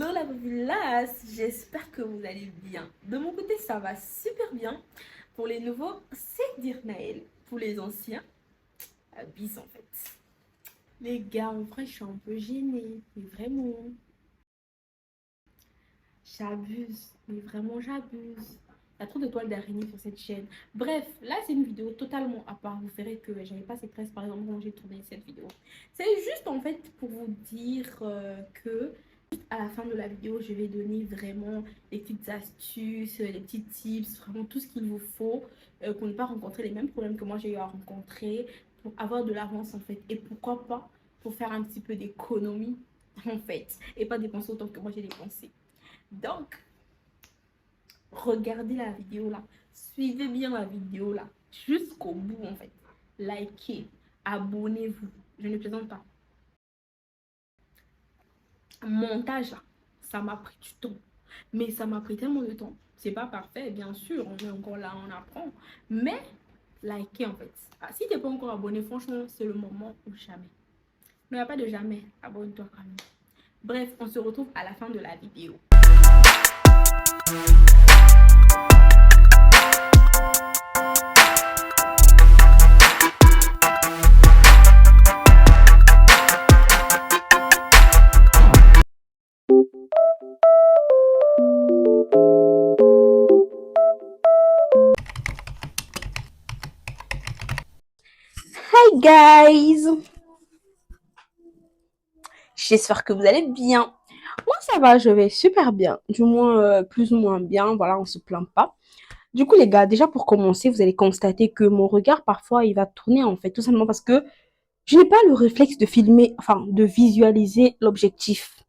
Hello la populace, j'espère que vous allez bien. De mon côté, ça va super bien. Pour les nouveaux, c'est dire Naël. Pour les anciens, bis en fait. Les gars, en vrai, je suis un peu gênée. Mais vraiment, j'abuse. Mais vraiment, j'abuse. Il y a trop de toiles d'araignée sur cette chaîne. Bref, là, c'est une vidéo totalement à part. Vous verrez que j'avais pas cette presse, par exemple, quand j'ai tourné cette vidéo. C'est juste, en fait, pour vous dire que à la fin de la vidéo, je vais donner vraiment des petites astuces, des petits tips, vraiment tout ce qu'il vous faut pour ne pas rencontrer les mêmes problèmes que moi j'ai eu à rencontrer, pour avoir de l'avance en fait. Et pourquoi pas pour faire un petit peu d'économie en fait, et pas dépenser autant que moi j'ai dépensé. Donc, regardez la vidéo là, suivez bien la vidéo là, jusqu'au bout en fait. Likez, abonnez-vous, je ne plaisante pas. Montage là, ça m'a pris du temps, mais ça m'a pris tellement de temps. C'est pas parfait, bien sûr, on est encore là, on apprend, mais likez en fait. Ah, si t'es pas encore abonné, franchement, c'est le moment ou jamais. Il n'y a pas de jamais, abonne-toi quand même. Bref, on se retrouve à la fin de la vidéo. Hi guys, j'espère que vous allez bien. Moi ça va, je vais super bien, du moins plus ou moins bien, voilà, on se plaint pas. Du coup les gars, déjà pour commencer, vous allez constater que mon regard parfois il va tourner en fait, tout simplement parce que je n'ai pas le réflexe de filmer, enfin de visualiser l'objectif.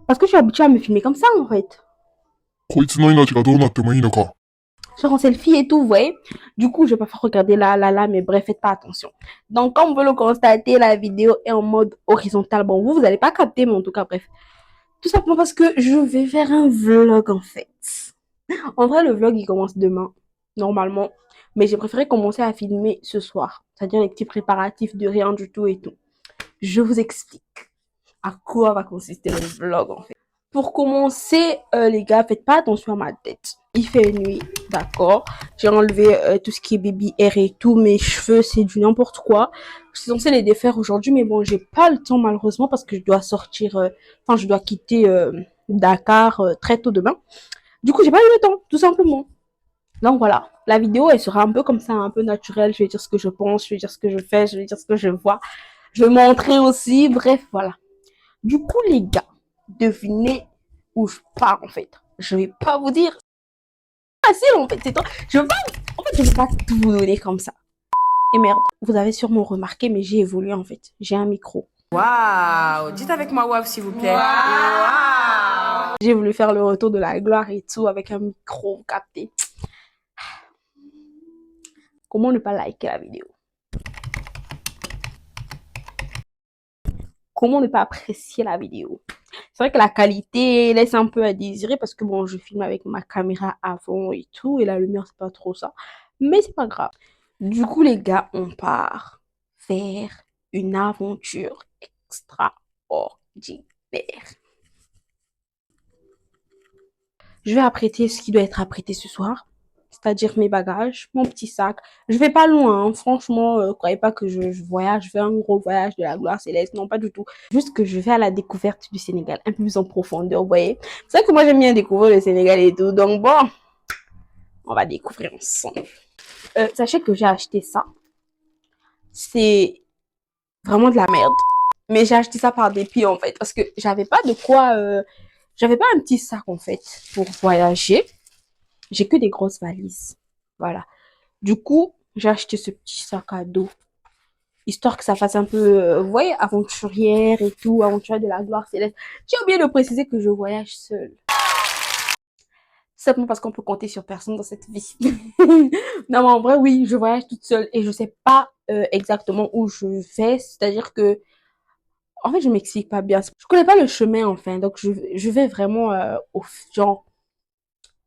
Parce que je suis habituée à me filmer comme ça en fait. こいつの命がどうなってもいいのか。Genre en selfie et tout, vous voyez. Du coup, je vais pas faire regarder là, mais bref, faites pas attention. Donc, comme vous le constatez, la vidéo est en mode horizontal. Bon, vous allez pas capter, mais en tout cas, bref. Tout simplement parce que je vais faire un vlog en fait. En vrai, le vlog, il commence demain, normalement. Mais j'ai préféré commencer à filmer ce soir. C'est-à-dire les petits préparatifs de rien du tout et tout. Je vous explique à quoi va consister le vlog en fait. Pour commencer, les gars, faites pas attention à ma tête. Il fait nuit, d'accord. J'ai enlevé tout ce qui est baby hair et tout. Mes cheveux, c'est du n'importe quoi. Je suis censée les défaire aujourd'hui, mais bon, j'ai pas le temps malheureusement parce que je dois sortir, enfin, je dois quitter Dakar très tôt demain. Du coup, j'ai pas eu le temps, tout simplement. Donc voilà, la vidéo, elle sera un peu comme ça, un peu naturelle. Je vais dire ce que je pense, je vais dire ce que je fais, je vais dire ce que je vois. Je vais montrer aussi, bref, voilà. Du coup, les gars, devinez où je pars en fait. Je vais pas vous dire. Facile en fait, c'est toi. Je veux pas. En fait, je vais pas tout vous donner comme ça. Et merde, vous avez sûrement remarqué, mais j'ai évolué en fait. J'ai un micro. Waouh! Dites avec moi waouh s'il vous plaît. Waouh! J'ai voulu faire le retour de la gloire et tout avec un micro, vous captez. Comment ne pas liker la vidéo? Comment ne pas apprécier la vidéo? C'est vrai que la qualité laisse un peu à désirer parce que bon, je filme avec ma caméra avant et tout, et la lumière, c'est pas trop ça. Mais c'est pas grave. Du coup, les gars, on part vers une aventure extraordinaire. Je vais apprêter ce qui doit être apprêté ce soir, c'est-à-dire mes bagages, mon petit sac. Je vais pas loin, hein. Franchement, croyez pas que je voyage, je fais un gros voyage de la gloire céleste, non pas du tout. Juste que je vais à la découverte du Sénégal, un peu plus en profondeur, vous voyez. C'est vrai que moi j'aime bien découvrir le Sénégal et tout, donc bon, on va découvrir ensemble. Sachez que j'ai acheté ça, c'est vraiment de la merde. Mais j'ai acheté ça par dépit en fait, parce que j'avais pas de quoi, j'avais pas un petit sac en fait pour voyager. J'ai que des grosses valises. Voilà. Du coup, j'ai acheté ce petit sac à dos. Histoire que ça fasse un peu, vous voyez, aventurière et tout, aventurière de la gloire céleste. J'ai oublié de préciser que je voyage seule. Simplement parce qu'on peut compter sur personne dans cette vie. Non, mais en vrai, oui, je voyage toute seule et je sais pas exactement où je vais. C'est-à-dire que, en fait, je m'explique pas bien. Je connais pas le chemin, enfin. Donc, je vais vraiment genre,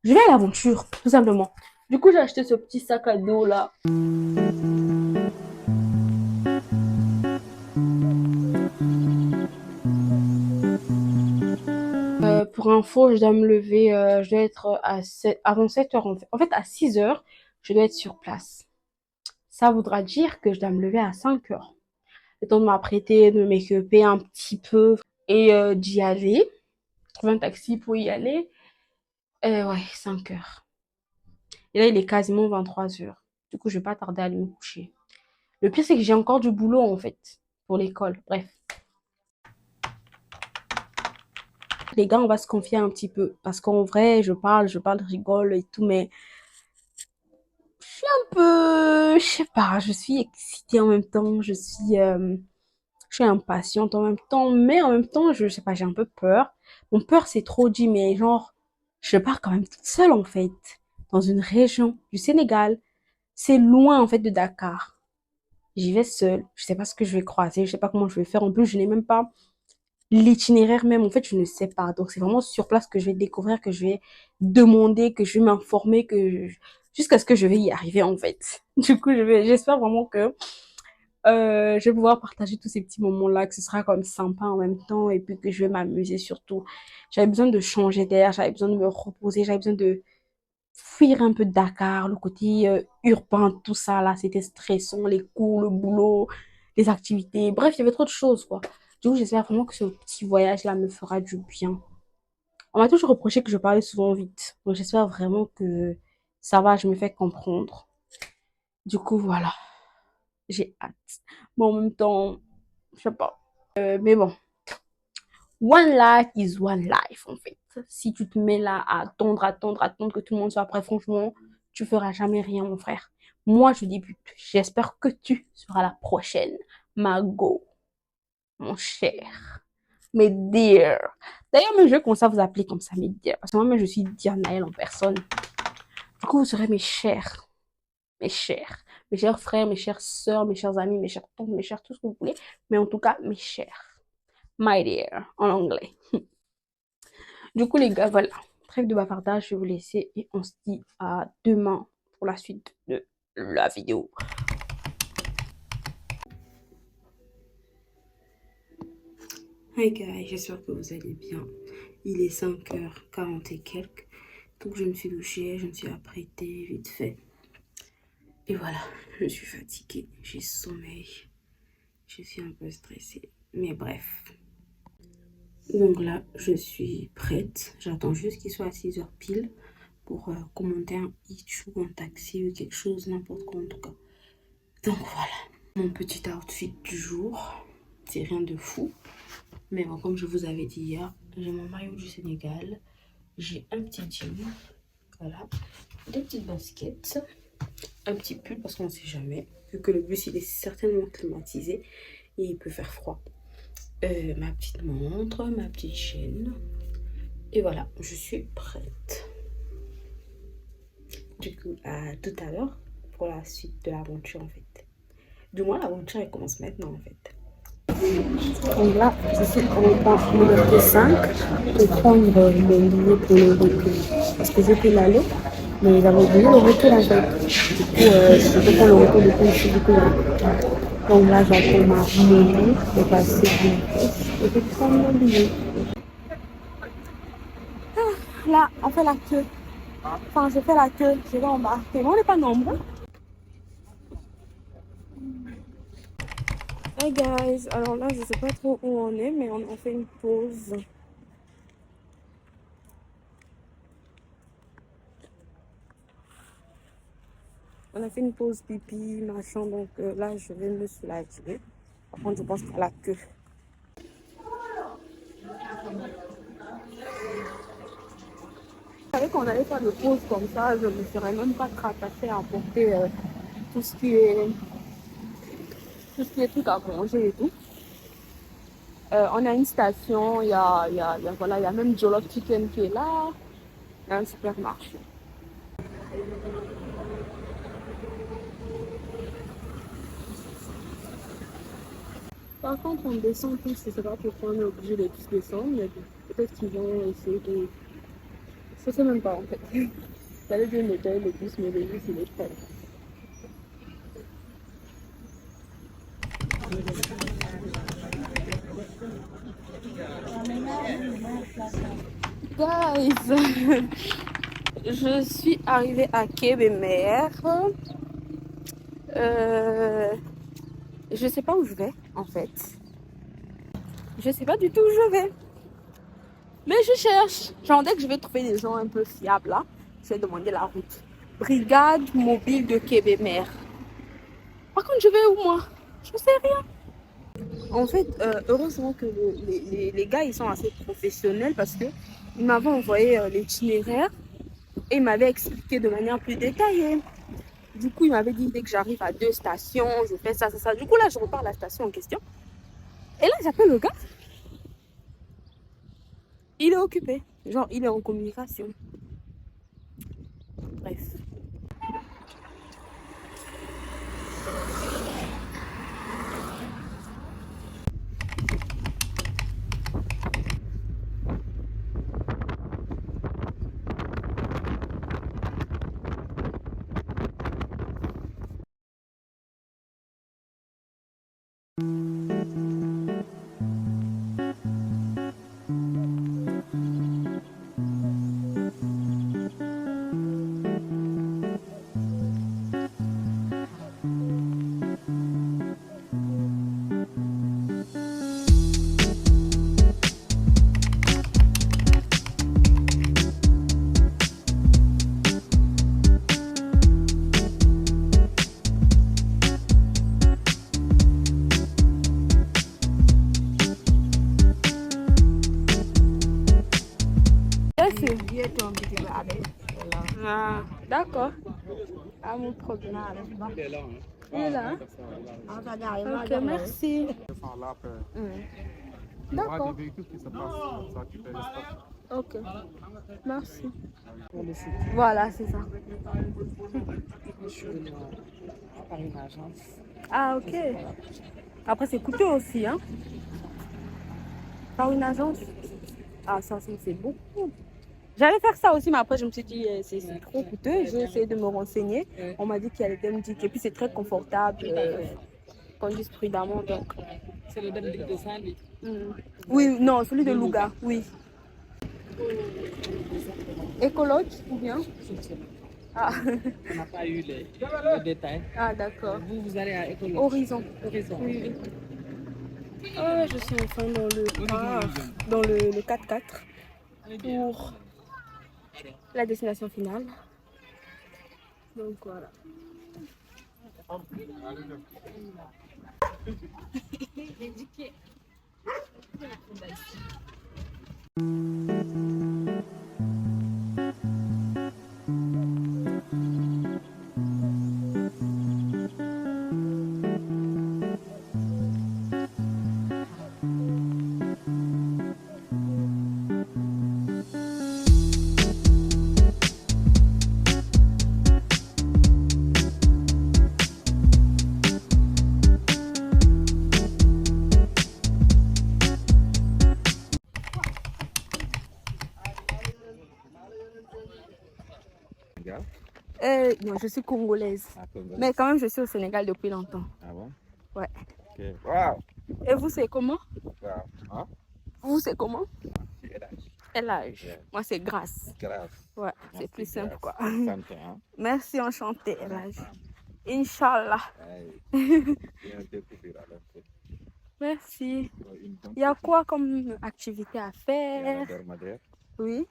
je vais à l'aventure, tout simplement. Du coup, j'ai acheté ce petit sac à dos là. pour info, je dois me lever, je dois être avant 7 heures en fait. En fait, à 6 heures, je dois être sur place. Ça voudra dire que je dois me lever à 5 heures. Le temps de m'apprêter, de me make-upper un petit peu et d'y aller. Trouver un taxi pour y aller. Ouais, 5 heures. Et là, il est quasiment 23 heures. Du coup, je vais pas tarder à aller me coucher. Le pire, c'est que j'ai encore du boulot en fait pour l'école. Bref. Les gars, on va se confier un petit peu. Parce qu'en vrai, je parle, je rigole et tout, mais je suis un peu, je sais pas, je suis excitée en même temps, je suis impatiente en même temps, mais en même temps, je sais pas, j'ai un peu peur. Mon peur, c'est trop dit, mais genre, je pars quand même toute seule en fait, dans une région du Sénégal. C'est loin en fait de Dakar. J'y vais seule, je sais pas ce que je vais croiser, je sais pas comment je vais faire. En plus, je n'ai même pas l'itinéraire même, en fait, je ne sais pas. Donc, c'est vraiment sur place que je vais découvrir, que je vais demander, que je vais m'informer, jusqu'à ce que je vais y arriver, en fait. Du coup, j'espère vraiment que je vais pouvoir partager tous ces petits moments-là, que ce sera comme sympa en même temps, et puis que je vais m'amuser surtout. J'avais besoin de changer d'air, j'avais besoin de me reposer, j'avais besoin de fuir un peu Dakar, le côté urbain, tout ça, là, c'était stressant, les cours, le boulot, les activités. Bref, il y avait trop de choses, quoi. Du coup, j'espère vraiment que ce petit voyage-là me fera du bien. On m'a toujours reproché que je parlais souvent vite. Donc, j'espère vraiment que ça va, je me fais comprendre. Du coup, voilà. J'ai hâte. Mais en même temps, je sais pas. Mais bon. One life is one life, en fait. Si tu te mets là à attendre que tout le monde soit prêt, franchement, tu feras jamais rien, mon frère. Moi, je débute. J'espère que tu seras la prochaine. Ma go, mon cher. Mes dear. D'ailleurs, même je vais commencer à vous appeler comme ça, mes dear. Parce que moi-même, je suis Dianaël en personne. Du coup, vous serez mes chers. Mes chers. Mes chers frères, mes chères sœurs, mes chers amis, mes chers tantes, mes chers tout ce que vous voulez. Mais en tout cas, mes chers. My dear, en anglais. Du coup, les gars, voilà. Trêve de bavardage, je vais vous laisser et on se dit à demain pour la suite de la vidéo. Hi guys, j'espère que vous allez bien. Il est 5h40 et quelques. Donc je me suis douchée, je me suis apprêtée vite fait. Et voilà, je suis fatiguée, j'ai sommeil. Je suis un peu stressée. Mais bref. Donc là, je suis prête. J'attends juste qu'il soit à 6h pile pour commander un hitch ou un taxi ou quelque chose, n'importe quoi en tout cas. Donc voilà, mon petit outfit du jour. C'est rien de fou. Mais bon, comme je vous avais dit hier, j'ai mon maillot du Sénégal. J'ai un petit jean. Voilà. Des petites baskets. Un petit pull parce qu'on ne sait jamais. Vu que le bus, il est certainement climatisé. Et il peut faire froid. Ma petite montre, ma petite chaîne. Et voilà, je suis prête. Du coup, à tout à l'heure pour la suite de l'aventure en fait. Du moins, l'aventure elle commence maintenant en fait. Donc là, je suis en banque numéro 5 pour prendre le billet pour le retour. Parce que j'ai pris l'aller, mais j'avais oublié le retour en fait. Du coup, je peux prendre le retour depuis ici, du coup là. Donc là, j'attends ma mairie de passer à la caisse et de prendre mon billet. Là, on fait la queue. Enfin, je fais la queue, je vais embarquer. Mais on n'est pas nombreux. Hey guys, alors là, je sais pas trop où on est, mais on fait une pause. On a fait une pause pipi, machin, donc là, je vais me soulager. Par contre, je pense qu'à la queue. Je savais qu'on allait faire de pause comme ça, je ne me serais même pas tracassée à apporter tout ce qui est tout à manger et tout. On a une station, voilà, il y a même Jollof Chicken qui est là. Il y a un supermarché. Par contre, on descend tous, je sais pas pourquoi on est obligé de tous descendre, mais peut-être qu'ils vont essayer de... Je sais même pas en fait. J'allais dire nettoyer le bus, mais le bus il est prêt. Guys, je suis arrivée à Kébémer. Je sais pas où je vais en fait. Je sais pas du tout où je vais. Mais je cherche. Genre dès que je vais trouver des gens un peu fiables là, je vais demander la route. Brigade mobile de Kébémer. Par contre, je vais où moi? Je sais rien. En fait, heureusement que les gars ils sont assez professionnels parce que ils m'avaient envoyé l'itinéraire et ils m'avaient expliqué de manière plus détaillée. Du coup, il m'avait dit dès que j'arrive à 2 stations, je fais ça, ça, ça. Du coup, là, je repars à la station en question. Et là, j'appelle le gars. Il est occupé. Genre, il est en communication. Bref. Ah, d'accord. Ah, mon problème. Il est là. Il est là. Ok, merci. D'accord. Ok. Merci. Voilà, c'est ça. Je suis venue par une agence. Ah, ok. Après, c'est coûteux aussi, hein? Par une agence. Ah, ça, c'est beaucoup. J'allais faire ça aussi, mais après, je me suis dit, c'est trop coûteux. J'ai essayé de me renseigner. On m'a dit qu'il allait me dire et puis c'est très confortable. Conduise prudemment, donc. C'est le même de 100 litres. Oui, non, celui de Louga, oui. Écologue ou bien? Ah, On n'a pas eu les détails. ah d'accord. Vous allez à Écologie. Horizon. Horizon. Oui. Ah, je suis enfin dans le 4x4 pour la destination finale. Donc voilà. Non, je suis congolaise. Ah, congolaise. Mais quand même, je suis au Sénégal depuis longtemps. Ah bon? Ouais. Ok. Wow! Et vous, c'est comment? Wow. Hein? Vous, c'est comment? C'est Elage. Elage. Yeah. Moi, c'est Grâce. Grâce. Ouais, Moi, c'est plus simple, Grâce. quoi. Santé, hein? Merci, enchanté, Elage. Inch'Allah. Hey. Viens découvrir alors. Merci. Une bonne Il y a petite- quoi comme activité à Il y a la faire? dormadaire, Oui.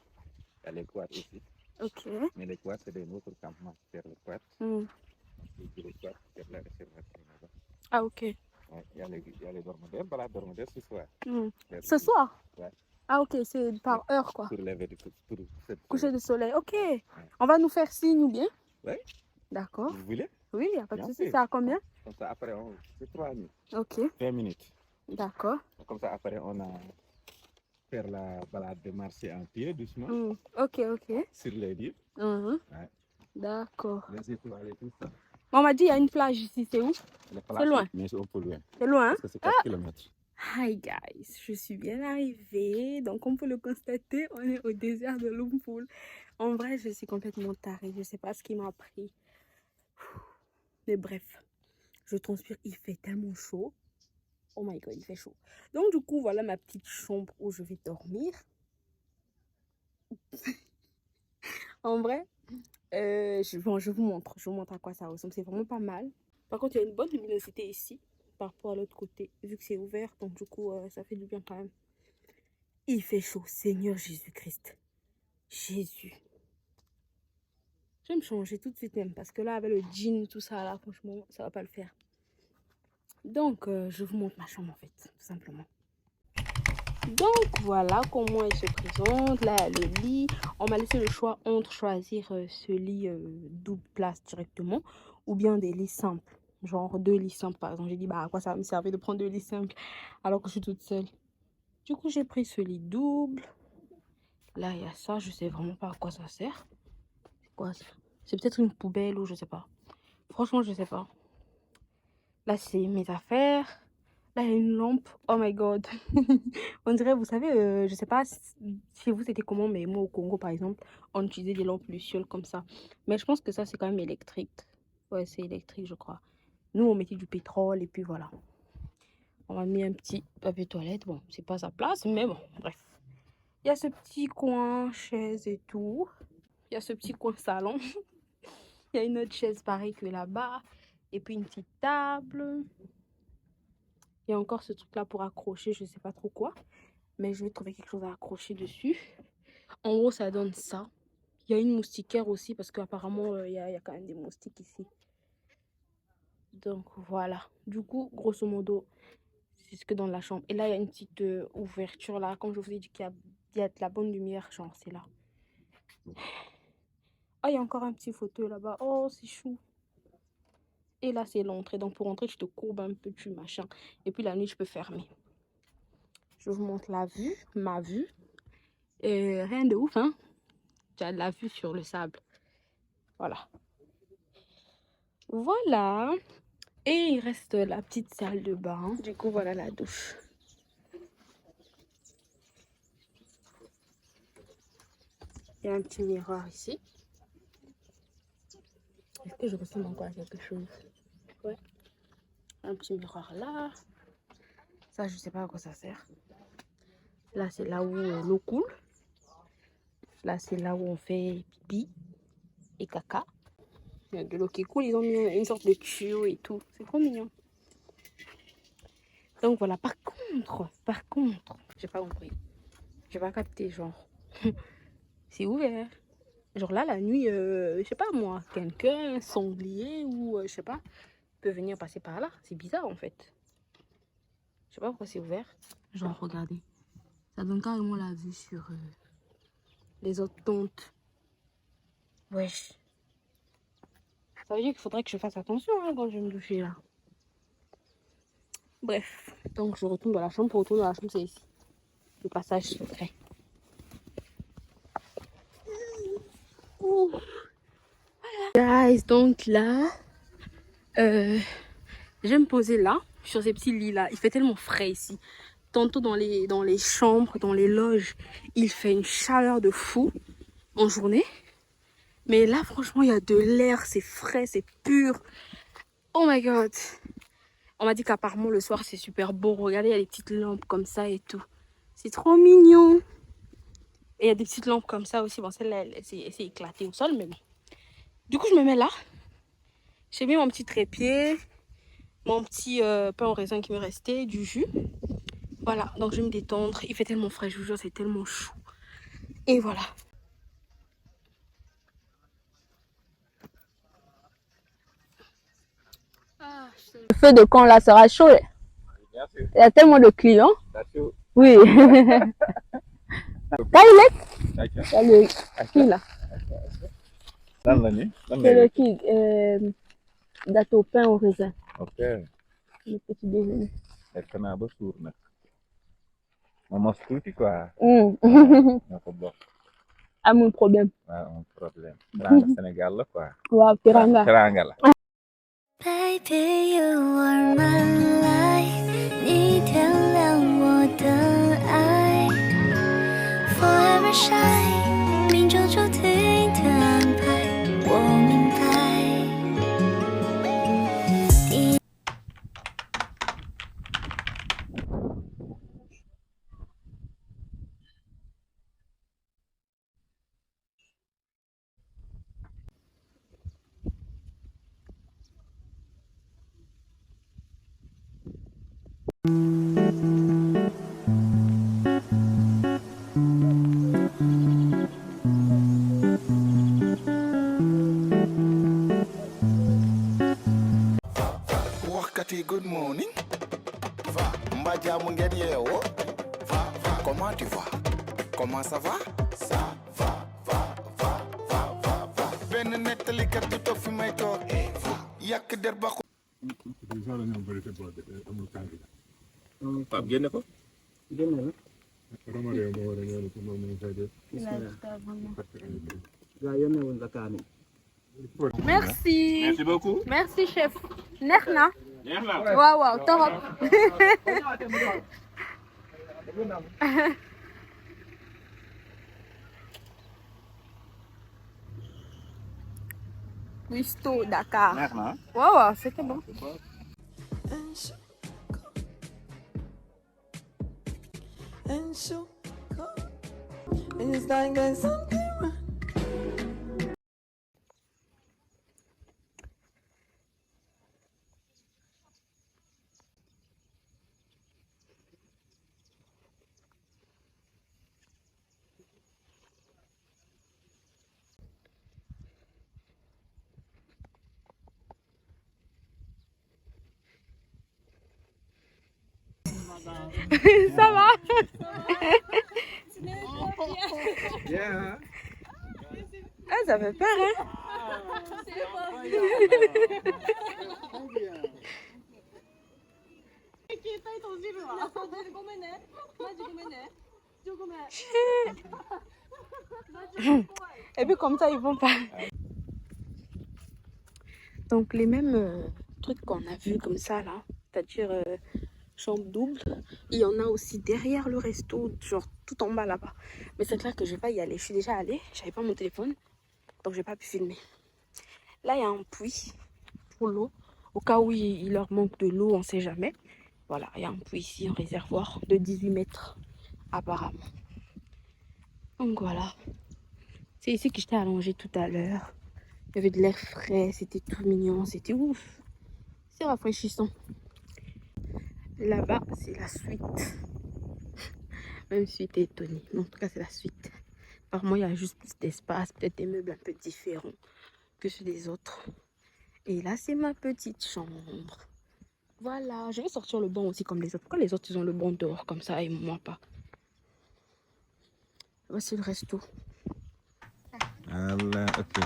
il y a les quads aussi. Ok. Mais les quads, c'est des autres campements vers le quad. Hmm. Et puis les quads, vers la réservation là-bas. Ah, ok. Ouais, il y a les dormadaires. Voilà, dormadaire ce soir. Hmm. Vers Ce soir? Ouais. Ah, ok, c'est par heure, quoi. Pour lever du pour cette Coucher soirée. de soleil. Ok. On va nous faire signe ou bien? Ouais. D'accord. Vous voulez? Oui, il n'y a pas de Bien souci. sûr. C'est à combien? Comme ça, après, c'est 3 minutes. Ok. 20 minutes. D'accord. Comme ça, après, on a faire la balade de marcher en pied doucement Hmm. Ok, ok. sur les livres. Mhm. Ouais. D'accord. Les étoiles et tout ça. On m'a dit il y a une plage ici, c'est où? Les places, loin. mais c'est un peu loin. C'est loin, hein? Parce que c'est 4 kilomètres. Hi guys, je suis bien arrivée. Donc, on peut le constater, on est au désert de Lompoul. En vrai, je suis complètement tarée. Je sais pas ce qui m'a pris. Mais bref, je transpire. Il fait tellement chaud. Oh my god, il fait chaud. Donc, du coup, voilà ma petite chambre où je vais dormir. En vrai, bon, je vous montre à quoi ça ressemble. C'est vraiment pas mal. Par contre, il y a une bonne luminosité ici par rapport à l'autre côté, vu que c'est ouvert. Donc, du coup, ça fait du bien quand même. Il fait chaud, Seigneur Jésus-Christ. Jésus. Je vais me changer tout de suite même parce que là, avec le jean, tout ça, là, franchement, ça va pas le faire. Donc, je vous montre ma chambre en fait, tout simplement. Donc, voilà comment elle se présente. Là, le lit. On m'a laissé le choix entre choisir ce lit double place directement ou bien des lits simples. Genre 2 lits simples, par exemple. J'ai dit, bah, à quoi ça va me servir de prendre 2 lits simples alors que je suis toute seule. Du coup, j'ai pris ce lit double. Là, il y a ça. Je sais vraiment pas à quoi ça sert. C'est quoi ça? C'est peut-être une poubelle ou je sais pas. Franchement, je sais pas. Là, c'est mes affaires. Là, il y a une lampe. Oh my god. On dirait, vous savez, je sais pas chez vous c'était comment, mais moi au Congo, par exemple, on utilisait des lampes lucioles comme ça. Mais je pense que ça, c'est quand même électrique. Ouais, c'est électrique, je crois. Nous, on mettait du pétrole et puis voilà. On m'a mis un petit papier toilette. Bon, c'est pas sa place, mais bon, bref. Il y a ce petit coin chaise et tout. Il y a ce petit coin salon. Il y a une autre chaise pareille que là-bas. Et puis une petite table. Il y a encore ce truc-là pour accrocher, je sais pas trop quoi. Mais je vais trouver quelque chose à accrocher dessus. En gros, ça donne ça. Il y a une moustiquaire aussi parce qu'apparemment, il y a quand même des moustiques ici. Donc voilà. Du coup, grosso modo, c'est ce que dans la chambre. Et là, il y a une petite ouverture là. Comme je vous ai dit qu'il y a de la bonne lumière, genre c'est là. Ah, il y a encore un petit fauteuil là-bas. Oh, c'est chou. Et là, c'est l'entrée. Donc pour entrer, tu te courbes un peu, tu machin. Et puis la nuit, je peux fermer. Je vous montre la vue, ma vue. Et rien de ouf, hein. Tu as de la vue sur le sable. Voilà. Voilà. Et il reste la petite salle de bain. Du coup, voilà la douche. Il y a un petit miroir ici. Est-ce que je ressemble encore à quelque chose? Ouais. Un petit miroir là. Ça, je sais pas à quoi ça sert. Là, c'est là où l'eau coule. Là, c'est là où on fait pipi et caca. Il y a de l'eau qui coule. Ils ont mis une sorte de tuyau et tout. C'est trop mignon. Donc voilà. Par contre, j'ai pas compris. J'ai pas capté, genre. C'est ouvert. Genre là, la nuit, je sais pas moi, quelqu'un, sanglier ou je sais pas, peut venir passer par là. C'est bizarre en fait. Je sais pas pourquoi c'est ouvert. Genre, regardez. Ça donne carrément la vue sur les autres tontes. Wesh. Ça veut dire qu'il faudrait que je fasse attention hein, quand je vais me doucher là. Bref. Donc je retourne dans la chambre. Pour retourner dans la chambre, c'est ici. Le passage secret. Voilà. Guys, donc là, je vais me poser là, sur ces petits lits là. Il fait tellement frais ici. Tantôt dans les chambres, dans les loges, il fait une chaleur de fou en journée. Mais là, franchement, il y a de l'air, c'est frais, c'est pur. Oh my god. On m'a dit qu'apparemment, le soir, c'est super beau. Regardez, il y a des petites lampes comme ça et tout. C'est trop mignon. Et il y a des petites lampes comme ça aussi. Bon, celle-là, elle s'est éclatée au sol, mais bon. Du coup, je me mets là. J'ai mis mon petit trépied, mon petit pain au raisin qui me restait, du jus. Voilà, donc je vais me détendre. Il fait tellement frais, je vous jure, c'est tellement chaud. Et voilà. Le feu de camp là sera chaud. Bien sûr. Il y a tellement de clients. Bien sûr. Oui. Là, il est. Il y a le qui là. Lan la ni? Lan C'est lay le qui gâteau pain au raisin. Ok. Le petit déjeuner. Lekk naa ba suur nag. Ma mos tuuti quoi. Mm. Ñoo ko bokk. Amul problème. Waaw amul problème. Teranga Sénégal la quoi. Waaw, teranga. Teranga la. Baby, you are my life， 你点亮我的爱 ，Forever shine， 命中注定的安排，我明白。Comment ça va? Ça va, va. Ben nettali kat du toog fi may toog. Yàq der ba Pape génne ko. génn na. Ramadan moo war a ñëw ci moom ñu fay def. gaa yónnee woon la kaani. Merci. Merci beaucoup. Merci chef. neex na. Neex na. waaw waaw torop. Cuisto Dakar. Neex na. waaw waaw c'était bon. Ça va? Yeah. Ah, ça fait peur, hein? Et puis comme ça, ils vont pas. Donc les mêmes trucs qu'on a vus comme ça là, c'est-à-dire chambre double, il y en a aussi derrière le resto, genre tout en bas là-bas. Mais c'est clair que je vais pas y aller. Je suis déjà allée, j'avais pas mon téléphone, donc j'ai pas pu filmer. Là, il y a un puits pour l'eau, au cas où il leur manque de l'eau, on sait jamais. Voilà, il y a un puits ici, un réservoir de 18 mètres apparemment. Donc voilà. C'est ici que j'étais allongée tout à l'heure. Il y avait de l'air frais, c'était tout mignon, c'était ouf. C'est rafraîchissant. Là-bas, c'est la suite. Même si j'étais étonnée. Mais en tout cas, c'est la suite. Apparemment, il y a juste plus d'espace, peut-être des meubles un peu différents que ceux des autres. Et là, c'est ma petite chambre. Voilà, je vais sortir le banc aussi comme les autres. Pourquoi les autres, ils ont le banc dehors comme ça et moi pas? Voici le resto. Allah, ok.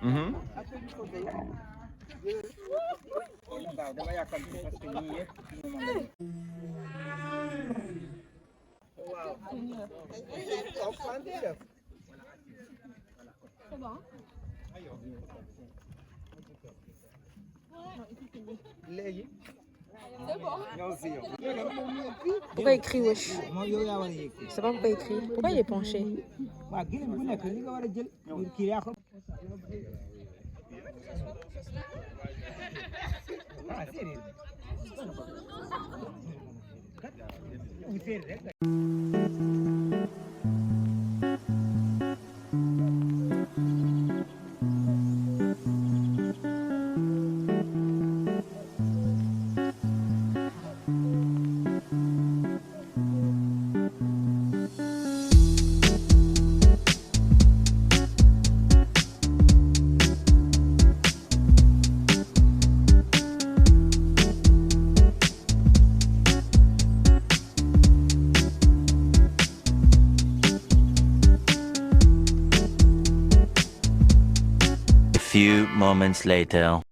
Mhm. Pourquoi écrit wesh? C'est pas pourquoi écrit. Pourquoi il est penché? Few moments later.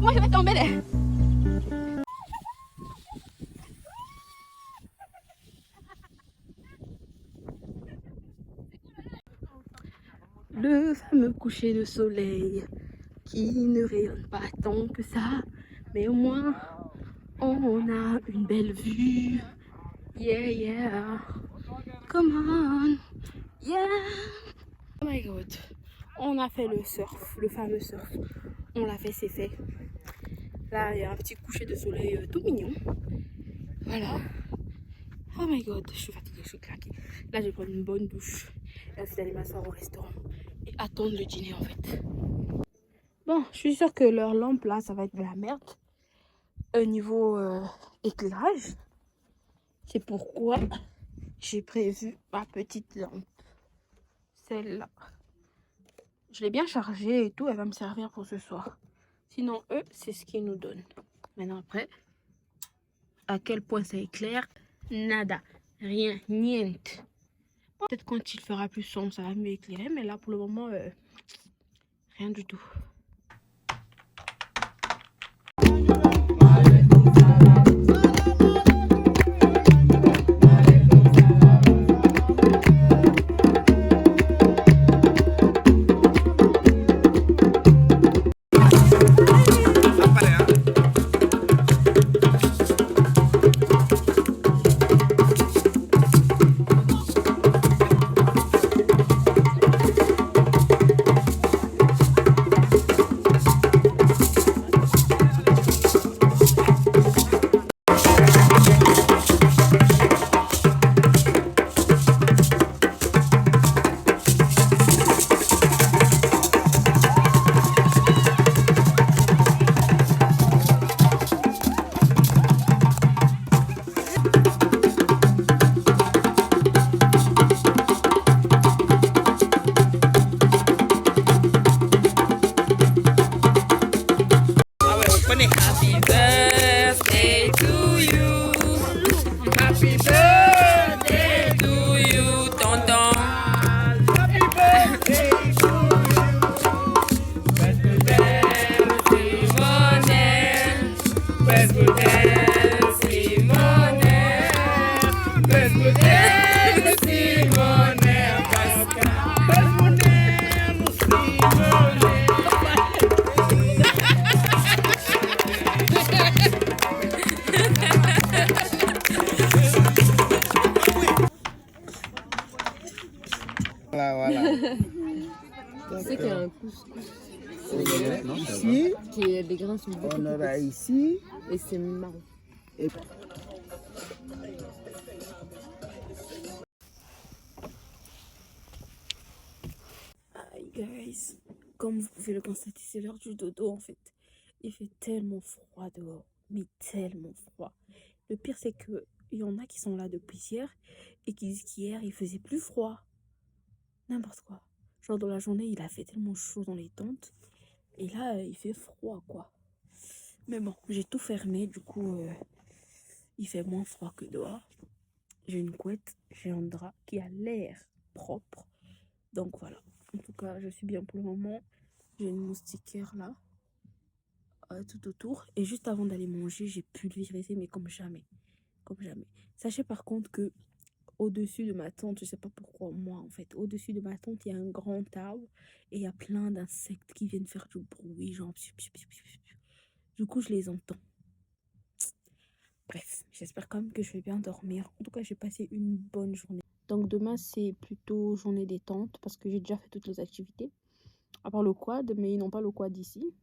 Moi, je vais tomber là. Le fameux coucher de soleil qui ne rayonne pas tant que ça, mais au moins on a une belle vue. Yeah, yeah. Come on. Yeah. Oh my god. On a fait le surf, le fameux surf. On l'a fait, c'est fait. Là, il y a un petit coucher de soleil tout mignon. Voilà. Oh my god, je suis fatiguée, je suis claquée. Là, je vais prendre une bonne douche. Et ensuite, aller m'asseoir au restaurant et attendre le dîner en fait. Bon, je suis sûre que leur lampe là, ça va être de la merde. Au niveau éclairage. C'est pourquoi j'ai prévu ma petite lampe. Celle-là. Je l'ai bien chargée et tout, elle va me servir pour ce soir. Sinon, eux, c'est ce qu'ils nous donnent. Maintenant, après, à quel point ça éclaire? Nada. Rien. Niente. Peut-être quand il fera plus sombre, ça va mieux éclairer. Mais là, pour le moment, rien du tout. Happy birthday to you. Happy birthday to you, tonton. Happy birthday to you. Best birthday, Simone. Best birthday, Simone. Best birthday, Simone. Tu sais qu'il y a un couscous ici, les grains sont beaucoup plus petits. Ici. Et c'est marron. Et... Hi guys, comme vous pouvez le constater, c'est l'heure du dodo en fait. Il fait tellement froid dehors, mais tellement froid. Le pire c'est que il y en a qui sont là depuis hier et qui disent qu'hier il faisait plus froid. N'importe quoi. Genre dans la journée il a fait tellement chaud dans les tentes et là il fait froid quoi. Mais bon, j'ai tout fermé, du coup il fait moins froid que dehors. J'ai une couette, j'ai un drap qui a l'air propre. Donc voilà. En tout cas, je suis bien pour le moment. J'ai une moustiquaire là, tout autour. Et juste avant d'aller manger, j'ai pulvérisé, mais comme jamais. Comme jamais. Sachez par contre que au-dessus de ma tente, je sais pas pourquoi moi en fait, au-dessus de ma tente, il y a un grand arbre. Et il y a plein d'insectes qui viennent faire du bruit, genre... Du coup, je les entends. Bref, j'espère quand même que je vais bien dormir. En tout cas, j'ai passé une bonne journée. Donc demain, c'est plutôt journée détente parce que j'ai déjà fait toutes les activités. À part le quad, mais ils n'ont pas le quad ici.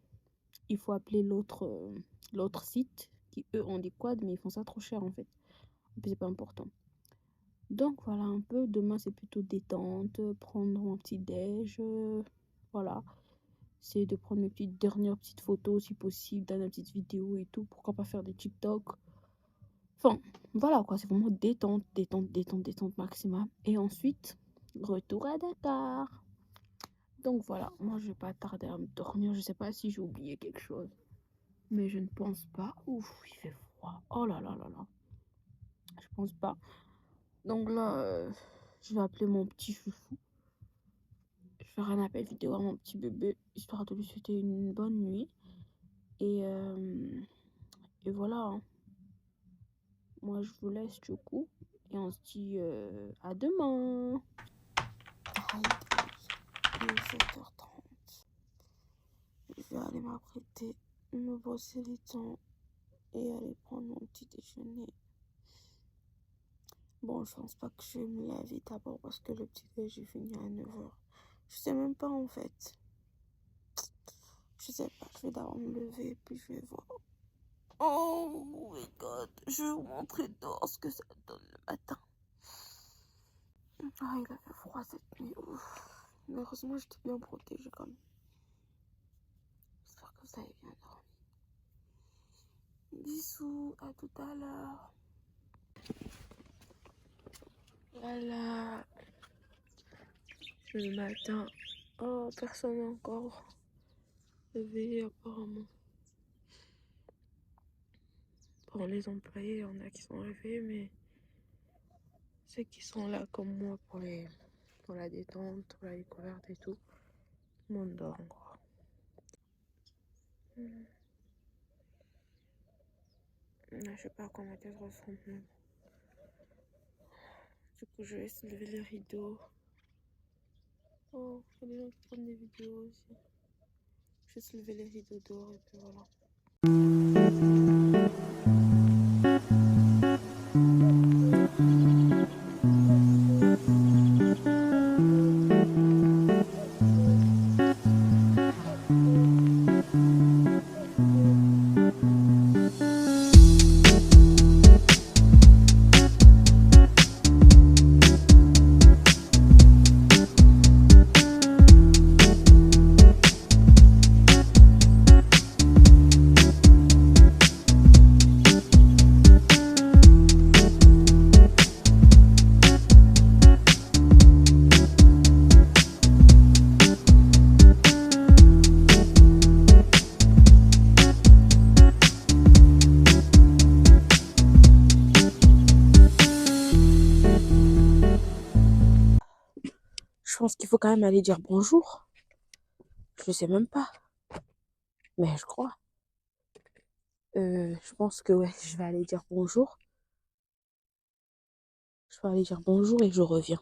Il faut appeler l'autre site qui, eux, ont des quads, mais ils font ça trop cher en fait. Et puis, c'est pas important. Donc voilà un peu. Demain, c'est plutôt détente. Prendre mon petit déj. Voilà. C'est de prendre mes dernières petites photos si possible, dans des petites vidéos et tout. Pourquoi pas faire des TikTok. Enfin, voilà quoi, c'est vraiment détente maximum. Et ensuite, retour à Dakar. Donc voilà, moi je vais pas tarder à me dormir. Je sais pas si j'ai oublié quelque chose. Mais je ne pense pas. Ouf, il fait froid. Oh là là là là. Je pense pas. Donc là, je vais appeler mon petit chouchou. Je vais faire un appel vidéo à mon petit bébé, histoire de lui souhaiter une bonne nuit. Et, voilà. Hein. Moi, je vous laisse du coup. Et on se dit à demain. Il est 7h30. Je vais aller m'apprêter, me brosser les dents et aller prendre mon petit déjeuner. Bon, je pense pas que je vais me laver d'abord parce que le petit déjeuner finit à 9h. Je sais même pas en fait. Je sais pas, je vais d'abord me lever puis je vais voir. Oh my god, je vais vous montrer dehors ce que ça donne le matin. Ah, il a fait froid cette nuit. Ouf. Mais heureusement, j'étais bien protégée quand même. J'espère que vous avez bien dormi. Bisous, à tout à l'heure. Voilà. Le matin. Oh, personne n'est encore réveillé apparemment. Bon, les employés, il y en a qui sont réveillés, mais ceux qui sont là comme moi pour la détente, pour la découverte et tout, tout le monde dort encore. Je sais pas à quoi ma tête ressemble. Du coup, je vais lever les rideaux. Oh, il y a des gens qui prennent des vidéos aussi. Je vais lever les rideaux dehors et puis voilà. Je pense qu'il faut quand même aller dire bonjour. Je sais même pas. Mais je crois. Je pense que ouais, je vais aller dire bonjour. Je vais aller dire bonjour et je reviens.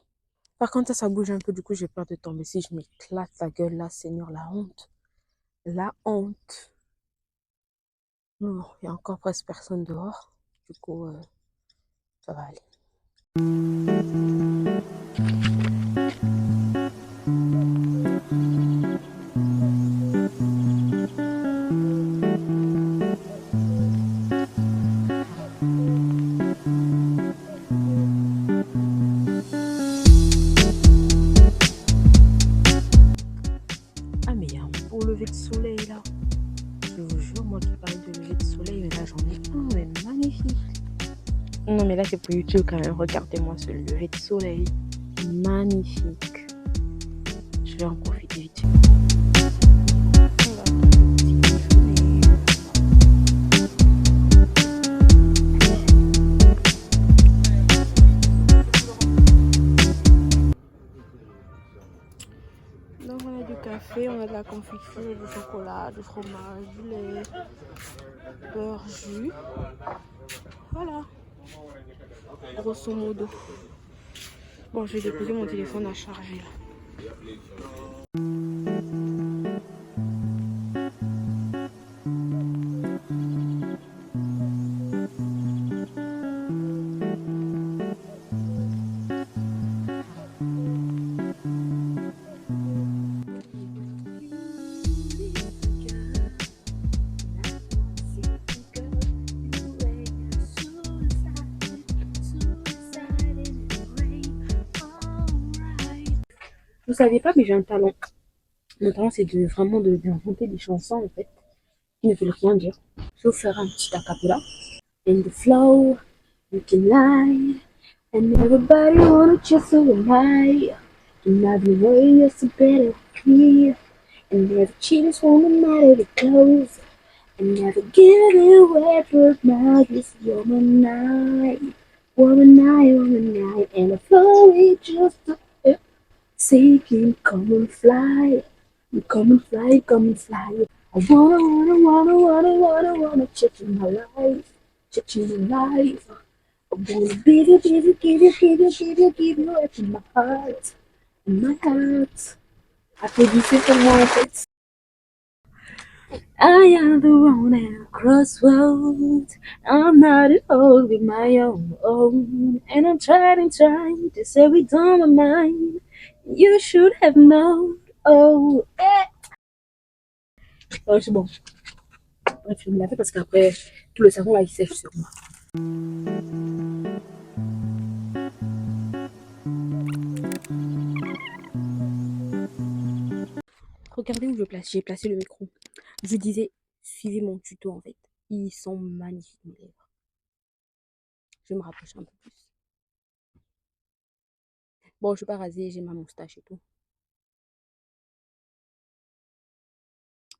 Par contre, ça bouge un peu, du coup, j'ai peur de tomber. Si je m'éclate la gueule là, Seigneur, la honte. La honte. Non, il y a encore presque personne dehors. Du coup, ça va aller. Ah, mais il y a un beau lever de soleil là. Je vous jure, moi qui parle de lever de soleil, mais là j'en ai un, mais magnifique. Non, mais là c'est pour YouTube quand même. Regardez-moi ce lever de soleil. Magnifique. Je vais en profiter vite. Donc on a du café, on a de la confiture, du chocolat, du fromage, du lait, beurre, jus. Voilà. Grosso modo. Bon, je vais déposer mon téléphone à charger là. Vous saviez pas, mais j'ai un talent. Mon talent, c'est vraiment d'inventer des chansons, en fait, qui ne veulent rien dire. Je vais vous faire un petit acapella. In the flow, you can lie, and everybody wanna just so am I. In every way, you're so better clear, and every cheaters wanna matter the clothes, and never give it away, but now this woman night, and the flow is just seeking, come and fly, come and fly, come and fly. I wanna check in my life, check in my life. I wanna give you, give you, give you, give you, give you, give you it in my heart, in my heart. Applaudissez pour moi en fait. I am the one at a crossroads. I'm not at all with my own. And I'm trying to say it on my mind. You should have known. Oh, oh c'est bon. Bref, je me la fais parce qu'après, tout le savon là, il sèche sur moi. Regardez où j'ai placé le micro. Je disais, suivez mon tuto en fait. Ils sont magnifiques mes lèvres. Je vais me rapprocher un peu plus. Bon, je suis pas rasée, j'ai ma moustache et tout.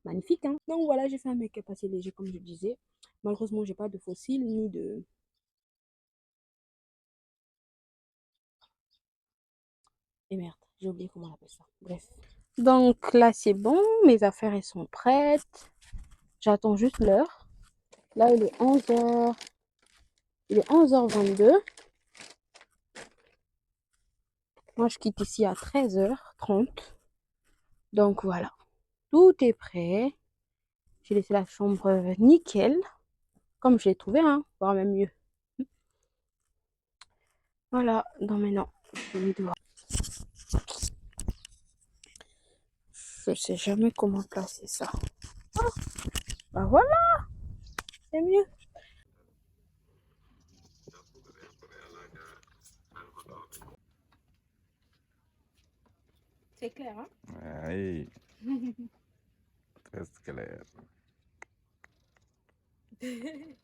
Magnifique, hein? Donc voilà, j'ai fait un make-up assez léger comme je disais. Malheureusement, j'ai pas de faux cils ni de... Et merde, j'ai oublié comment on appelle ça. Bref. Donc là, c'est bon. Mes affaires, elles sont prêtes. J'attends juste l'heure. Là, il est 11h. Il est 11h22. Moi, je quitte ici à 13h30. Donc voilà. Tout est prêt. J'ai laissé la chambre nickel. Comme je l'ai trouvé, hein. Voire même mieux. Voilà. Non, mais non. Je vais devoir. Je sais jamais comment placer ça. Ah, bah voilà. C'est mieux. C'est clair, hein? Oui. Très clair.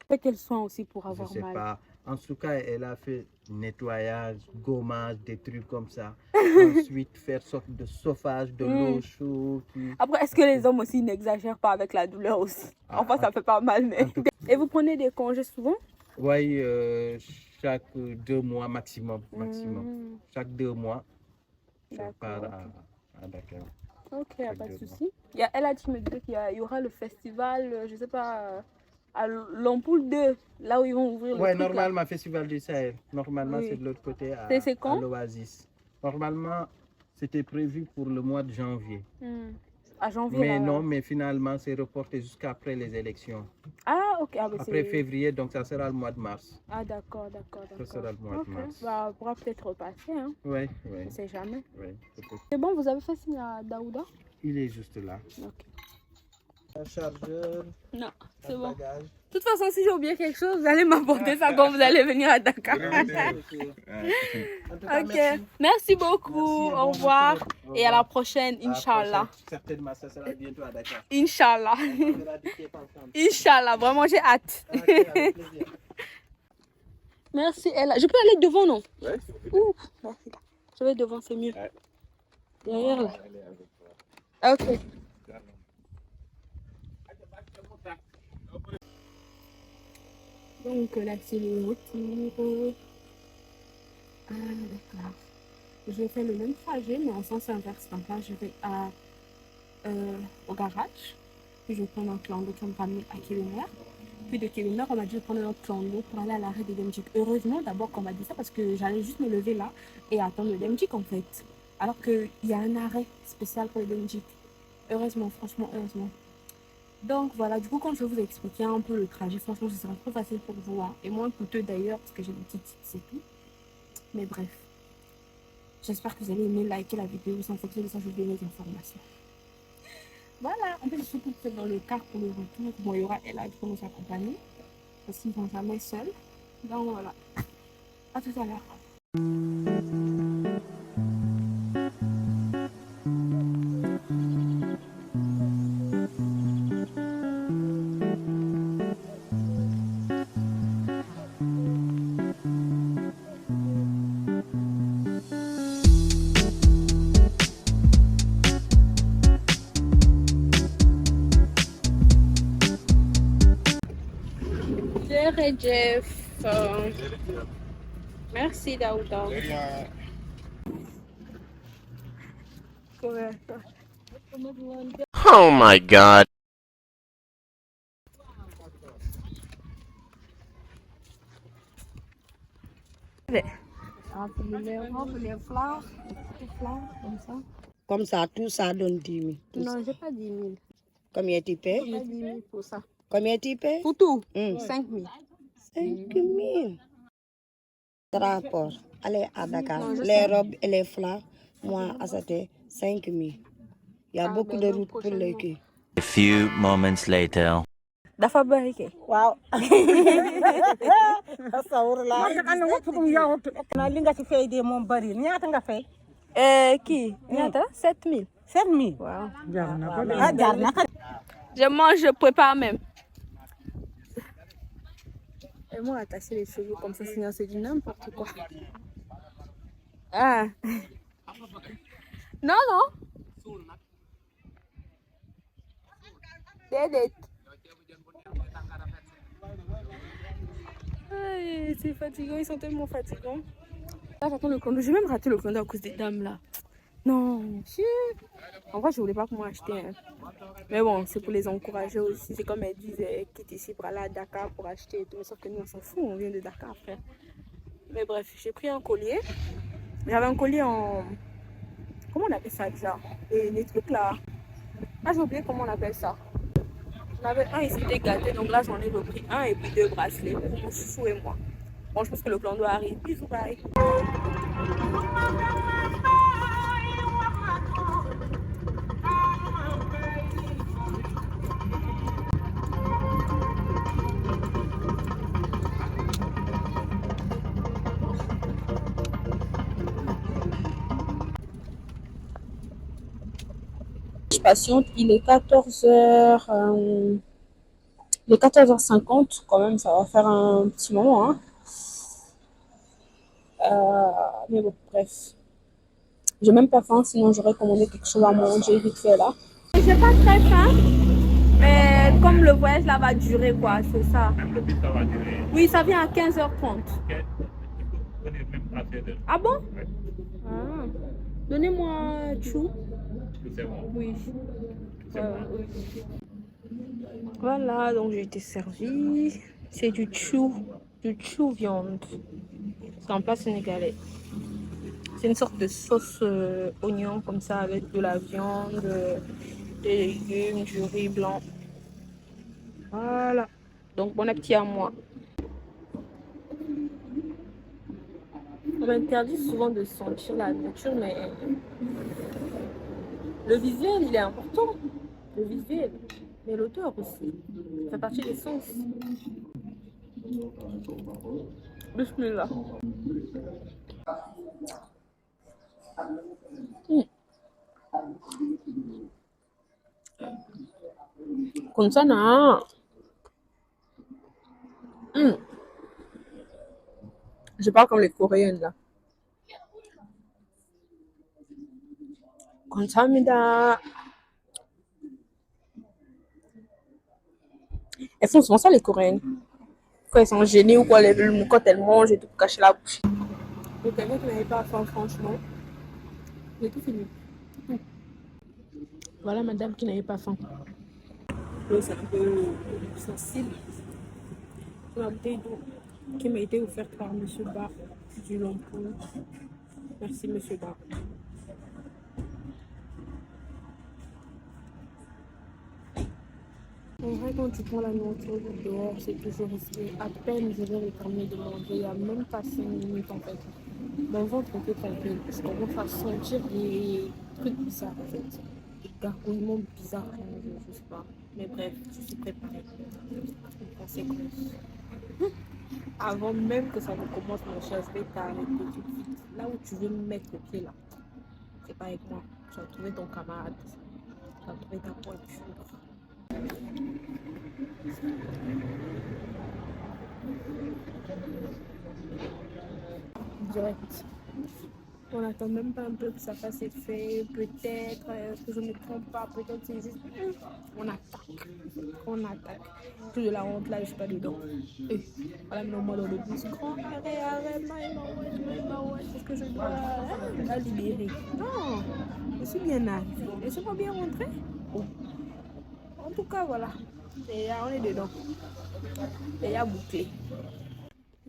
Fait quel soin aussi pour Je avoir sais mal. pas. En tout cas, elle a fait nettoyage, gommage, des trucs comme ça. Ensuite, faire sorte de chauffage, de l'eau chaude. Après, est-ce que les hommes aussi n'exagèrent pas avec la douleur aussi? Enfin, ça fait pas mal, mais... Et vous prenez des congés souvent? Oui, chaque 2 mois maximum. Chaque 2 mois, je pars à Dakar. Ok, pas de souci. Elle a dit, me disait qu'il y aura le festival, je sais pas, à l'Ampoule 2, là où ils vont ouvrir le Oui, truc, normalement, là. Festival du Sahel. Normalement, Oui. c'est de l'autre côté à C'est quand? l'Oasis. Normalement, c'était prévu pour le mois de janvier. À janvier, Mais là. non, mais finalement, c'est reporté jusqu'après les élections. Ah, ok. Ah, bah, Après février, donc ça sera le mois de mars. Ah, d'accord, d'accord, d'accord. Ça sera le mois de mars. Bah, on pourra peut-être repasser, hein. Oui, On oui. ne sait jamais. Oui, peut-être. C'est bon, vous avez fait signe à Daouda? Il est juste là. Ok. Un chargeur, Non, c'est un bon. bagage. De toute façon, si j'ai oublié quelque chose, vous allez m'apporter ça quand vous allez venir à Dakar. En tout cas, Ok, merci beaucoup. Merci, Au bon revoir. retour. Et à la prochaine, À la Inch'Allah. prochaine. Certainement, ça sera bientôt à Dakar. Inch'Allah. On verra d'ici pas ensemble. Inch'Allah, vraiment, j'ai hâte. Ok, avec plaisir. Merci, Ella. Je peux aller devant, non? Ouais. Ouh, merci. Je vais devant, c'est mieux. Ouais. Derrière, là. Elle est avec toi. Ok. Donc là, c'est le retour. Ah, d'accord. Je vais faire le même trajet, mais en sens inverse. Donc là, je vais au garage. Puis je vais prendre un clando qui va me ramener à Kébémer. Puis de Kébémer, on m'a dit de prendre un autre clando pour aller à l'arrêt de Demjik. Heureusement d'abord qu'on m'a dit ça parce que j'allais juste me lever là et attendre le Demjik en fait. Alors qu'il y a un arrêt spécial pour le Demjik. Heureusement, franchement, heureusement. Donc voilà, du coup, quand je vais vous expliquer un peu le trajet, franchement, ce sera trop facile pour vous. Hein, et moins coûteux d'ailleurs, parce que j'ai des petites tips et tout. Mais bref. J'espère que vous allez aimer liker la vidéo. En fonction de ça, je vous donne les informations. Voilà, en fait, je suis toute seule dans le car pour le retour. Bon, il y aura Ella qui va nous accompagner. Parce qu'ils ne vont jamais seuls. Donc voilà. À tout à l'heure. Jeff. Merci Daouda. Oh my god. Les robes, les fleurs, comme ça. Comme ça, tout ça donne 10 000. Non, j'ai pas 10 000. Combien tu payes? J'ai pas 10 000 pour ça. Combien tu payes? Pour tout, 5 5 000. 000. Rapport. Allez à Dakar. Les robes et les fleurs, moi, à c'était 5 000. Il y a beaucoup de routes pour les queues. A few moments later. Dafa bari ke. Wow. Astagfirullah. Na li nga ci fay de moom bari ñaata nga fay? Kii ñaata 7000. 7000. Waaw. Jar na ko. Je mange, je prépare même. Et moi, attacher les cheveux comme ça, sinon c'est du n'importe quoi. Ah. Non, non. Dédé. C'est fatigant, ils sont tellement fatigants. Là, j'attends le condo. J'ai même raté le condo à cause des dames là. Non, en vrai, je voulais pas pour moi acheter. Hein. Mais bon, c'est pour les encourager aussi. C'est comme elles disent, quitte ici pour aller à Dakar pour acheter et tout. Mais sauf que nous, on s'en fout, on vient de Dakar, frère. Mais bref, j'ai pris un collier. J'avais un collier en... Comment on appelle ça déjà? Et les trucs là. Ah, j'ai oublié comment on appelle ça. J'en avais un, il s'était gâté. Donc là, j'en ai repris un et puis 2 bracelets pour mon chouchou et moi. Bon, je pense que le plan doit arriver. Bisous, bye. Je patiente, il est 14h. Il est 14h50, quand même, ça va faire un petit moment. Hein. Mais bon, bref. J'ai même pas faim, sinon j'aurais commandé quelque chose à manger vite fait là. J'ai pas très faim, mais comme le voyage là va durer, quoi, c'est ça. Oui, ça vient à 15h30. Ah bon? Ah. Donnez-moi chou. Oui. Oui. Voilà, donc j'ai été servie. C'est du chou viande. C'est en plat sénégalais. C'est une sorte de sauce oignon comme ça avec de la viande, des légumes, du riz blanc. Voilà. Donc bon appétit à moi. On m'interdit souvent de sentir la nourriture, mais le visuel, il est important. Le visuel, mais l'odeur aussi. Ça fait partie des sens. Bismillah. Comme ça, non. Je parle comme les Coréennes là. 감사합니다. Elles font souvent ça les Coréennes. Quand elles sont gênées ou quoi, quand elles mangent et tout pour cacher la bouche. Donc quelqu'un qui n'avait pas faim, franchement, j'ai tout fini. Voilà madame qui n'avait pas faim. C'est un peu sensible. C'est ma bouteille d'eau qui m'a été offerte par monsieur Bar du Longpool. Merci monsieur Bar. En vrai, quand tu prends la nourriture dehors, c'est toujours risqué. À peine je vais terminer de manger, il n'y a même pas 5 minutes en fait. Mon ventre était tranquille parce qu'on va faire sentir des trucs bizarres en fait. Des gargouillements bizarres, je sais pas. Mais bref, je suis préparée. En conséquence. Avant même que ça ne commence, mon cher, je vais t'arrêter tout de suite. Là où tu veux me mettre le pied là, c'est pas avec moi. Tu vas trouver ton camarade. Tu vas trouver ta voiture. Direct. On attend même pas un peu que ça fasse effet. Peut-être que je ne me trompe pas. Peut-être c'est juste. On attaque. On attaque. Tout de la honte là, je suis pas dedans. Et voilà, maintenant moi dans le bus. Arrête, est-ce que je dois la libérer? Non, je suis bien arrivée. Laissez-moi bien rentrer. Bon. En tout cas, voilà. Et là, on est dedans. Et il y a bouclé.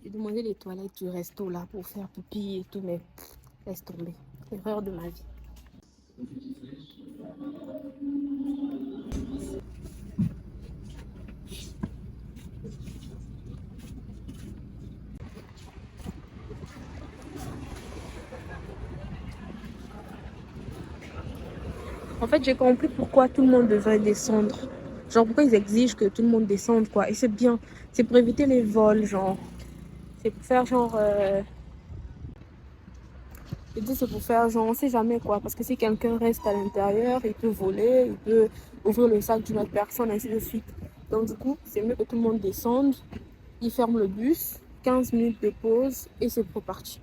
J'ai demandé les toilettes du resto là pour faire pipi et tout, mais laisse tomber. Erreur de ma vie. En fait, j'ai compris pourquoi tout le monde devrait descendre. Genre, pourquoi ils exigent que tout le monde descende, quoi. Et c'est bien. C'est pour éviter les vols, genre. C'est pour faire genre... Je dis c'est pour faire genre, on sait jamais, quoi. Parce que si quelqu'un reste à l'intérieur, il peut voler, il peut ouvrir le sac d'une autre personne, ainsi de suite. Donc, du coup, c'est mieux que tout le monde descende. Ils ferment le bus, 15 minutes de pause, et c'est reparti.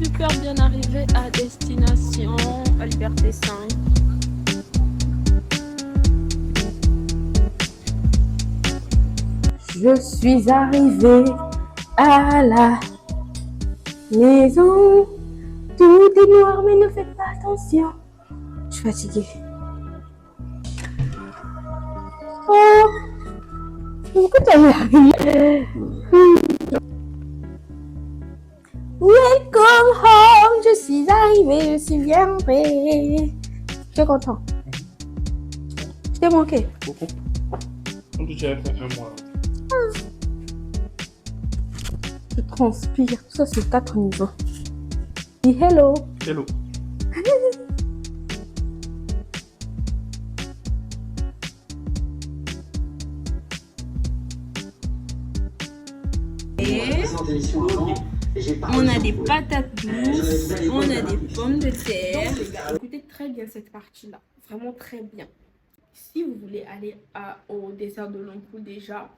Super bien arrivé à destination, à Liberté 5. Je suis arrivée à la maison. Tout est noir, mais ne faites pas attention. Je suis fatiguée. Oh, pourquoi tu es arrivée? Welcome home, je suis arrivée, je suis bien prêt. Je suis content. Je t'ai manqué. Beaucoup. On peut déjà faire un mois. Je transpire, tout ça c'est 4 niveaux. Dis hello. Hello. On a des patates douces, on a des pommes de terre. Écoutez très bien cette partie-là, vraiment très bien. Si vous voulez aller au désert de l'Ampoule déjà,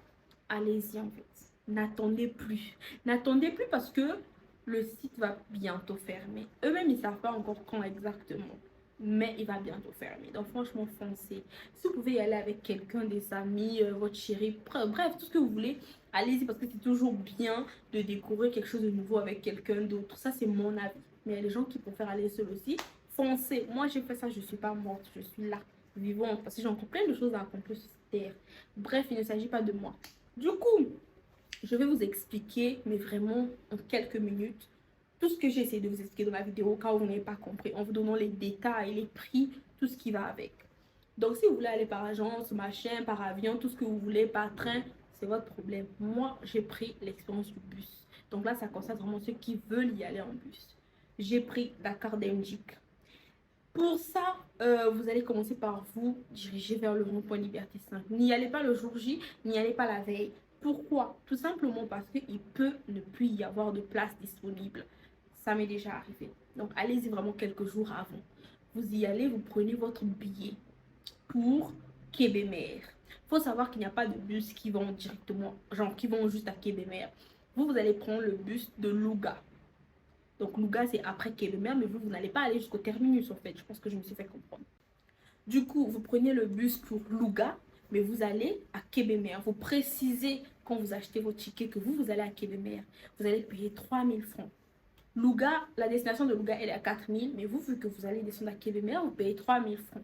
allez-y en fait. N'attendez plus. N'attendez plus parce que le site va bientôt fermer. Eux-mêmes, ils ne savent pas encore quand exactement. Mais il va bientôt fermer. Donc franchement, foncez. Si vous pouvez y aller avec quelqu'un, des amis, votre chéri, bref, tout ce que vous voulez, allez-y parce que c'est toujours bien de découvrir quelque chose de nouveau avec quelqu'un d'autre. Ça, c'est mon avis. Mais il y a des gens qui préfèrent aller seul aussi. Foncez. Moi, j'ai fait ça, je ne suis pas morte. Je suis là, vivante. Parce que j'ai encore plein de choses à accomplir sur cette terre. Bref, il ne s'agit pas de moi. Du coup, je vais vous expliquer, mais vraiment en quelques minutes, tout ce que j'ai essayé de vous expliquer dans la vidéo, au cas où vous n'avez pas compris, en vous donnant les détails, les prix, tout ce qui va avec. Donc, si vous voulez aller par agence, machin, par avion, tout ce que vous voulez, par train, c'est votre problème. Moi, j'ai pris l'expérience du bus. Donc là, ça concerne vraiment ceux qui veulent y aller en bus. J'ai pris Dakar Demjik. Pour ça, vous allez commencer par vous diriger vers le rond-point Liberté 5. N'y allez pas le jour J, n'y allez pas la veille. Pourquoi? Tout simplement parce qu'il peut ne plus y avoir de place disponible. Ça m'est déjà arrivé. Donc, allez-y vraiment quelques jours avant. Vous y allez, vous prenez votre billet pour Kébémer. Il faut savoir qu'il n'y a pas de bus qui vont directement, genre qui vont juste à Kébémer. Vous allez prendre le bus de Louga. Donc, Louga, c'est après Kébémer, mais vous n'allez pas aller jusqu'au terminus, en fait. Je pense que je me suis fait comprendre. Du coup, vous prenez le bus pour Louga, mais vous allez à Kébémer. Vous précisez quand vous achetez votre ticket que vous allez à Kébémer. Vous allez payer 3000 francs. Louga, la destination de Louga, elle est à 4000, mais vous, vu que vous allez descendre à Kébémer, vous payez 3000 francs.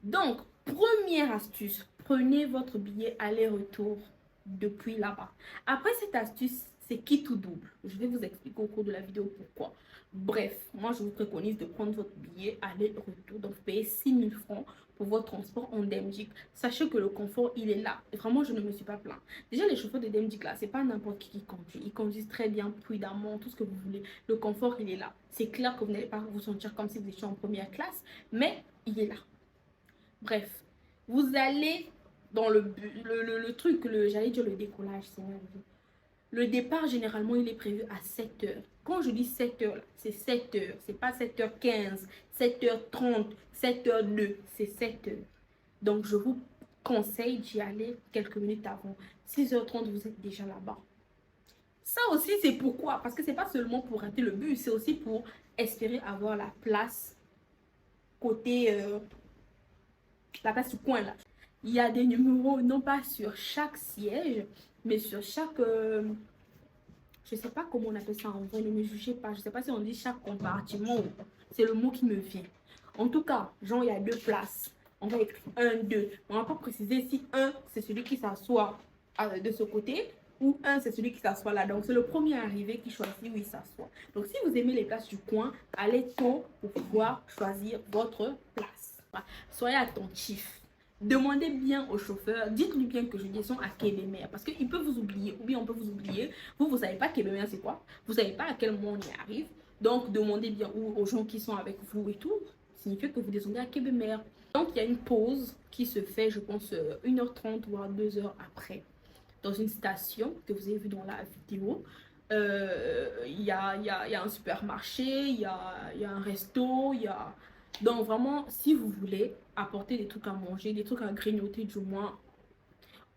Donc, première astuce, prenez votre billet aller-retour depuis là-bas. Après cette astuce, c'est quitte ou double. Je vais vous expliquer au cours de la vidéo pourquoi. Bref, moi je vous préconise de prendre votre billet aller-retour. Donc, vous payez 6000 francs pour votre transport en Demjik. Sachez que le confort, il est là. Et vraiment, je ne me suis pas plaint. Déjà, les chauffeurs de Demjik, là, c'est pas n'importe qui conduit. Ils conduisent très bien, prudemment, tout ce que vous voulez. Le confort, il est là. C'est clair que vous n'allez pas vous sentir comme si vous étiez en première classe, mais il est là. Bref, vous allez dans le truc, j'allais dire le décollage, c'est merveilleux. Le départ, généralement, il est prévu à 7 h. Quand je dis 7 h, c'est 7 h. C'est pas 7h15, 7h30, 7h02. C'est 7 h. Donc, je vous conseille d'y aller quelques minutes avant. 6h30, vous êtes déjà là-bas. Ça aussi, c'est pourquoi. Parce que c'est pas seulement pour rater le bus, c'est aussi pour espérer avoir la place côté... la place du coin, là. Il y a des numéros, non pas sur chaque siège, mais sur chaque... je sais pas comment on appelle ça en vrai, ne me jugez pas. Je sais pas si on dit chaque compartiment. C'est le mot qui me vient. En tout cas, genre, il y a 2 places. On va écrire 1, 2. On va pas préciser si 1, c'est celui qui s'assoit de ce côté, ou 1, c'est celui qui s'assoit là. Donc, c'est le premier arrivé qui choisit où il s'assoit. Donc, si vous aimez les places du coin, allez tôt pour pouvoir choisir votre place. Soyez attentifs. Demandez bien au chauffeur, dites-lui bien que je descends à Kébémer, parce qu'il peut vous oublier, ou bien on peut vous oublier. Vous savez pas Kébémer c'est quoi, vous savez pas à quel moment on y arrive. Donc demandez bien aux gens qui sont avec vous et tout, signifie que vous descendez à Kébémer. Donc il y a une pause qui se fait, je pense 1h30 voire 2h après, dans une station que vous avez vu dans la vidéo. Il y a un supermarché, il y a un resto, il y a... Donc vraiment, si vous voulez apporter des trucs à manger, des trucs à grignoter du moins,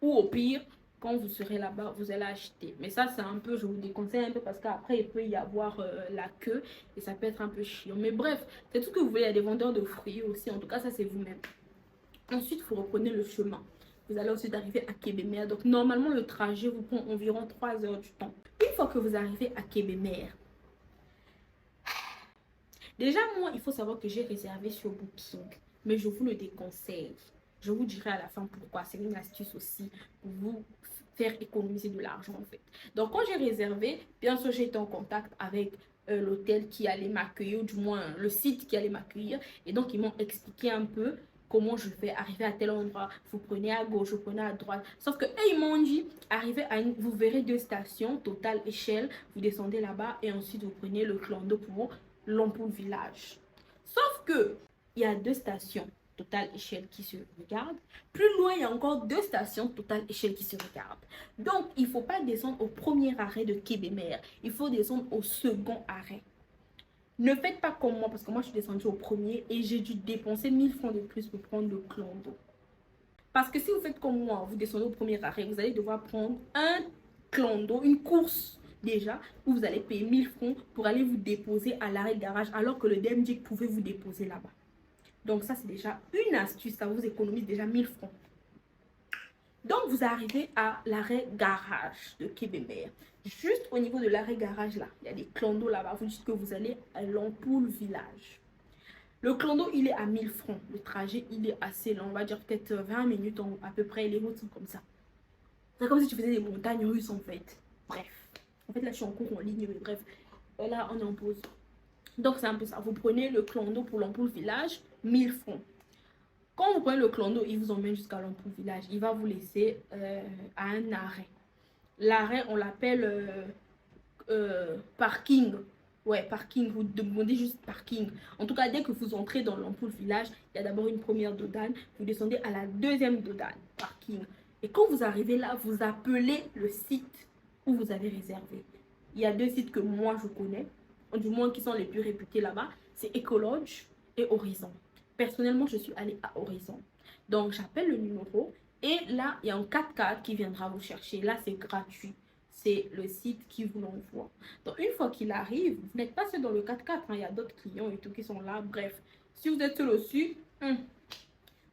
ou au pire, quand vous serez là-bas, vous allez acheter. Mais ça, c'est un peu, je vous déconseille un peu parce qu'après, il peut y avoir la queue et ça peut être un peu chiant. Mais bref, c'est tout ce que vous voulez. Il y a des vendeurs de fruits aussi. En tout cas, ça, c'est vous-même. Ensuite, vous reprenez le chemin. Vous allez ensuite arriver à Kébémer. Donc, normalement, le trajet vous prend environ 3 heures du temps. Une fois que vous arrivez à Kébémer, déjà, moi, il faut savoir que j'ai réservé sur Booking, mais je vous le déconseille. Je vous dirai à la fin pourquoi. C'est une astuce aussi pour vous faire économiser de l'argent, en fait. Donc, quand j'ai réservé, bien sûr, j'ai été en contact avec l'hôtel qui allait m'accueillir, ou du moins le site qui allait m'accueillir. Et donc, ils m'ont expliqué un peu comment je vais arriver à tel endroit. Vous prenez à gauche, vous prenez à droite. Sauf que eux, ils m'ont dit, arrivez à vous verrez 2 stations, Total Échelle. Vous descendez là-bas et ensuite, vous prenez le clando pour l'Ampoule Village. Sauf que il y a 2 stations Total Échelle qui se regardent. Plus loin, il y a encore 2 stations Total Échelle qui se regardent. Donc, il ne faut pas descendre au premier arrêt de Kébémer. Il faut descendre au second arrêt. Ne faites pas comme moi, parce que moi, je suis descendue au premier et j'ai dû dépenser 1000 francs de plus pour prendre le clando. Parce que si vous faites comme moi, vous descendez au premier arrêt, vous allez devoir prendre un clando, une course déjà, où vous allez payer 1000 francs pour aller vous déposer à l'arrêt garage, alors que le DMJ pouvait vous déposer là-bas. Donc ça, c'est déjà une astuce, ça vous économise déjà 1000 francs. Donc vous arrivez à l'arrêt garage de Kébémer. Juste au niveau de l'arrêt garage là, il y a des clandos là-bas. Vous dites que vous allez à l'Ampoule Village. Le clando, il est à 1000 francs. Le trajet, il est assez long. On va dire peut-être 20 minutes à peu près. Les routes sont comme ça. C'est comme si tu faisais des montagnes russes en fait. Bref. En fait, là, je suis en cours en ligne, mais bref. Là, on est en pause. Donc, c'est un peu ça. Vous prenez le clando pour l'Ampoule Village, 1000 francs. Quand vous prenez le clando, il vous emmène jusqu'à l'Ampoule Village. Il va vous laisser à un arrêt. L'arrêt, on l'appelle parking. Ouais, parking. Vous demandez juste parking. En tout cas, dès que vous entrez dans l'Ampoule Village, il y a d'abord une première dodane. Vous descendez à la deuxième dodane, parking. Et quand vous arrivez là, vous appelez le site où vous avez réservé. Il y a 2 sites que moi je connais, du moins qui sont les plus réputés là-bas, c'est Ecolodge et Horizon. Personnellement, je suis allée à Horizon. Donc, j'appelle le numéro et là, il y a un 4x4 qui viendra vous chercher. Là, c'est gratuit. C'est le site qui vous l'envoie. Donc, une fois qu'il arrive, vous n'êtes pas seul dans le 4x4. Il y a d'autres clients et tout qui sont là. Bref, si vous êtes seul aussi,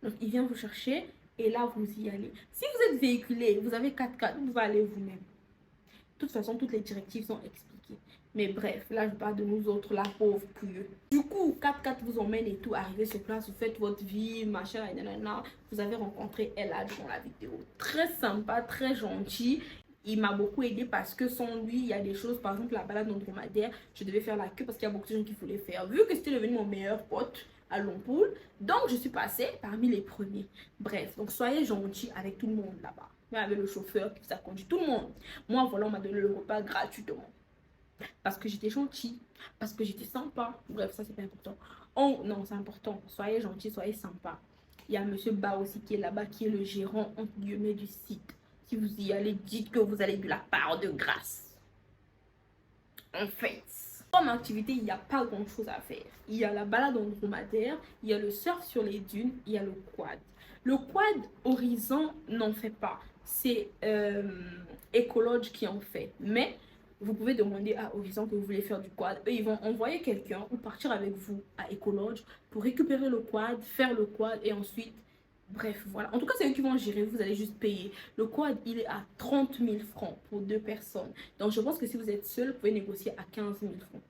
donc il vient vous chercher et là, vous y allez. Si vous êtes véhiculé, vous avez 4x4, vous pouvez aller vous-même. De toute façon, toutes les directives sont expliquées. Mais bref, là, je parle de nous autres, la pauvre curieux. Du coup, 4x4 vous emmène et tout. Arrivez sur place, vous faites votre vie, machin, et nanana. Vous avez rencontré Ella dans la vidéo. Très sympa, très gentil. Il m'a beaucoup aidé parce que sans lui, il y a des choses, par exemple, la balade en dromadaire, je devais faire la queue parce qu'il y a beaucoup de gens qui voulaient faire. Vu que c'était devenu mon meilleur pote à l'Ampoule, donc je suis passée parmi les premiers. Bref, donc soyez gentils avec tout le monde là-bas. Même avec le chauffeur qui vous a conduit, tout le monde. Moi, voilà, on m'a donné le repas gratuitement. Parce que j'étais gentille, parce que j'étais sympa. Bref, ça, c'est pas important. Oh, non, c'est important. Soyez gentils, soyez sympa. Il y a monsieur Ba aussi qui est là-bas, qui est le gérant, entre guillemets, du site. Si vous y allez, dites que vous allez de la part de grâce. En fait, comme activité, il n'y a pas grand-chose à faire. Il y a la balade en dromadaire, il y a le surf sur les dunes, il y a le quad. Le quad Horizon n'en fait pas. C'est Ecolodge qui en fait. Mais vous pouvez demander à Horizon que vous voulez faire du quad. Eux, ils vont envoyer quelqu'un ou partir avec vous à Ecolodge pour récupérer le quad, faire le quad et ensuite... Bref, voilà. En tout cas, c'est eux qui vont gérer. Vous allez juste payer. Le quad, il est à 30 000 francs pour 2 personnes. Donc, je pense que si vous êtes seul, vous pouvez négocier à 15 000 francs.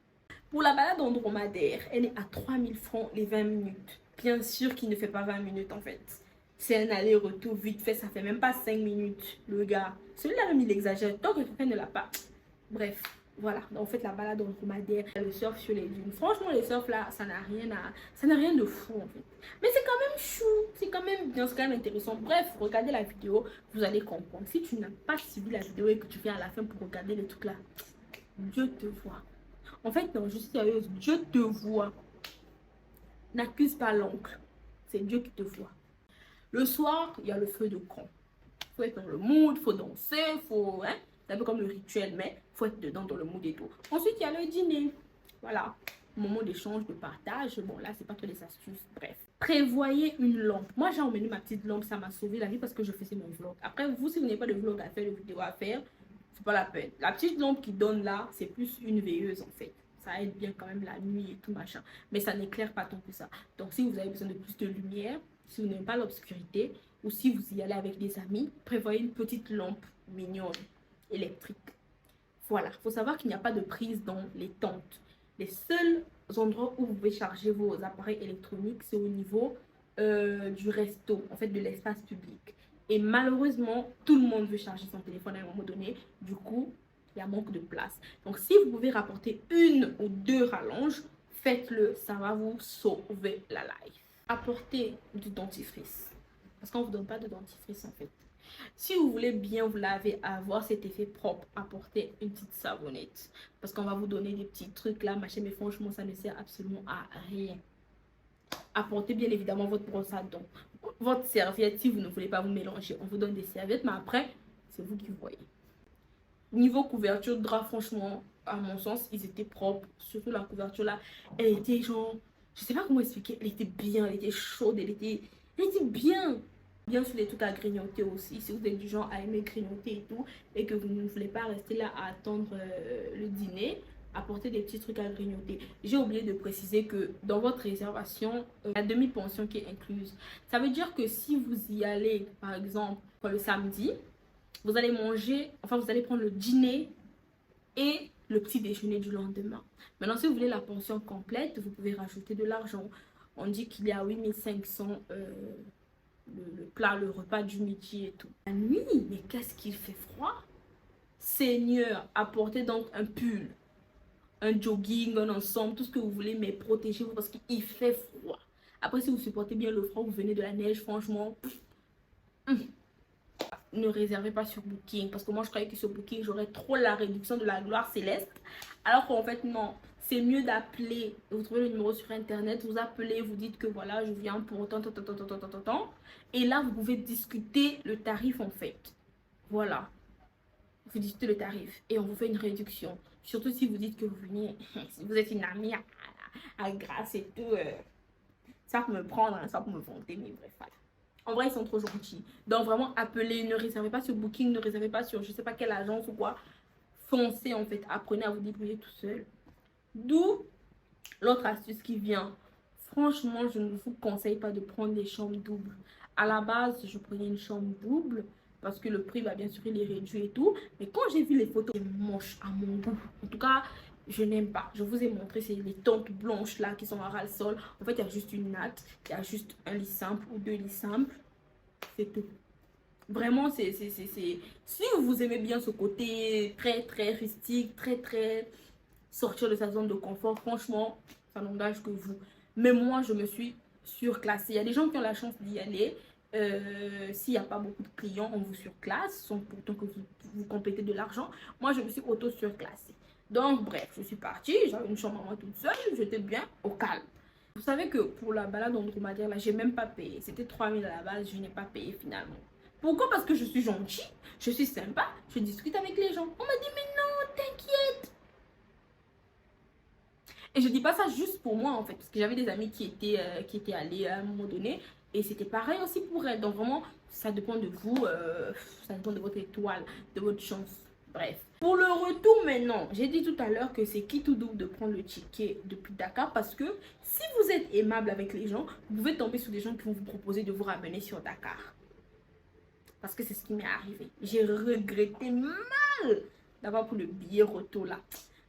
Pour la balade en dromadaire, elle est à 3 000 francs les 20 minutes. Bien sûr qu'il ne fait pas 20 minutes en fait. C'est un aller-retour vite fait. Ça fait même pas 5 minutes, le gars. Celui-là, même, il exagère. Tant que quelqu'un ne l'a pas. Bref. Voilà, donc en fait la balade en dromadaire, le surf sur les dunes. Franchement, le surf là, ça n'a rien de fou en fait. Mais c'est quand même chou, c'est quand même bien, c'est quand même intéressant. Bref, regardez la vidéo, vous allez comprendre. Si tu n'as pas suivi la vidéo et que tu viens à la fin pour regarder les trucs là, Dieu te voit. En fait, non, je suis sérieuse, Dieu te voit. N'accuse pas l'oncle, c'est Dieu qui te voit. Le soir, il y a le feu de camp. Faut être dans le mood, faut danser, faut... Hein? C'est un peu comme le rituel, mais il faut être dedans dans le mood et tout. Ensuite, il y a le dîner. Voilà. Moment d'échange, de partage. Bon, là, c'est pas que les astuces. Bref. Prévoyez une lampe. Moi, j'ai emmené ma petite lampe. Ça m'a sauvé la vie parce que je faisais mon vlog. Après, vous, si vous n'avez pas de vlog à faire, de vidéo à faire, c'est pas la peine. La petite lampe qui donne là, c'est plus une veilleuse en fait. Ça aide bien quand même la nuit et tout machin. Mais ça n'éclaire pas tant que ça. Donc, si vous avez besoin de plus de lumière, si vous n'aimez pas l'obscurité, ou si vous y allez avec des amis, prévoyez une petite lampe mignonne. Électrique. Voilà, il faut savoir qu'il n'y a pas de prise dans les tentes. Les seuls endroits où vous pouvez charger vos appareils électroniques, c'est au niveau du resto, en fait de l'espace public. Et malheureusement, tout le monde veut charger son téléphone à un moment donné. Du coup, il y a manque de place. Donc, si vous pouvez rapporter 1 ou 2 rallonges, faites-le, ça va vous sauver la life. Apportez du dentifrice. Parce qu'on ne vous donne pas de dentifrice en fait. Si vous voulez bien vous laver, avoir cet effet propre, apportez une petite savonnette. Parce qu'on va vous donner des petits trucs là, machin, mais franchement, ça ne sert absolument à rien. Apportez bien évidemment votre brosse à dents. Votre serviette, si vous ne voulez pas vous mélanger. On vous donne des serviettes, mais après, c'est vous qui voyez. Niveau couverture de drap, franchement, à mon sens, ils étaient propres. Surtout la couverture là, elle était genre... Je sais pas comment expliquer, elle était bien, elle était chaude, elle était bien. Bien sûr, les trucs à grignoter aussi. Si vous êtes du genre à aimer grignoter et tout, et que vous ne voulez pas rester là à attendre le dîner, apportez des petits trucs à grignoter. J'ai oublié de préciser que dans votre réservation, il y a demi-pension qui est incluse. Ça veut dire que si vous y allez, par exemple, le samedi, vous allez manger, enfin vous allez prendre le dîner et le petit déjeuner du lendemain. Maintenant, si vous voulez la pension complète, vous pouvez rajouter de l'argent. On dit qu'il y a 8500 le plat, le repas du midi et tout. La nuit, mais qu'est-ce qu'il fait froid? Seigneur, apportez donc un pull, un jogging, un ensemble, tout ce que vous voulez, mais protégez-vous parce qu'il fait froid. Après, si vous supportez bien le froid, vous venez de la neige, franchement, ne réservez pas sur Booking. Parce que moi, je croyais que sur Booking, j'aurais trop la réduction de la gloire céleste. Alors qu'en fait, non. C'est mieux d'appeler. Vous trouvez le numéro sur Internet, vous appelez, vous dites que voilà, je viens pour tant. Et là, vous pouvez discuter le tarif en fait. Voilà. Vous discutez le tarif et on vous fait une réduction. Surtout si vous dites que vous venez, si vous êtes une amie à grâce et tout. Ça peut me prendre, hein, ça peut me vanter, mais bref, voilà. En vrai, ils sont trop gentils. Donc vraiment, appelez, ne réservez pas sur Booking, ne réservez pas sur je sais pas quelle agence ou quoi. Foncez en fait, apprenez à vous débrouiller tout seul. D'où l'autre astuce qui vient. Franchement, je ne vous conseille pas de prendre des chambres doubles. À la base, je prenais une chambre double parce que le prix, bah, bien sûr, il est réduit et tout. Mais quand j'ai vu les photos, c'est moche à mon goût. En tout cas, je n'aime pas. Je vous ai montré, c'est les tentes blanches là qui sont à ras-le-sol. En fait, il y a juste une natte, il y a juste un lit simple ou 2 lits simples. C'est tout. Vraiment, c'est... Si vous aimez bien ce côté très, très rustique, très... sortir de sa zone de confort, franchement, ça n'engage que vous. Mais moi, je me suis surclassée. Il y a des gens qui ont la chance d'y aller. S'il n'y a pas beaucoup de clients, on vous surclasse, sans pourtant que vous complétez de l'argent. Moi, je me suis auto-surclassée. Donc, bref, je suis partie. J'avais une chambre à moi toute seule. J'étais bien au calme. Vous savez que pour la balade en dromadaire, là, j'ai même pas payé. C'était 3 000 à la base. Je n'ai pas payé finalement. Pourquoi? Parce que je suis gentille, je suis sympa, je discute avec les gens. On m'a dit, mais non, t'inquiète. Et je dis pas ça juste pour moi en fait, parce que j'avais des amis qui étaient allés à un moment donné et c'était pareil aussi pour elles. Donc vraiment, ça dépend de vous, ça dépend de votre étoile, de votre chance. Bref. Pour le retour maintenant, j'ai dit tout à l'heure que c'est qui tout double de prendre le ticket depuis Dakar parce que si vous êtes aimable avec les gens, vous pouvez tomber sur des gens qui vont vous proposer de vous ramener sur Dakar. Parce que c'est ce qui m'est arrivé. J'ai regretté mal d'avoir pris le billet retour là.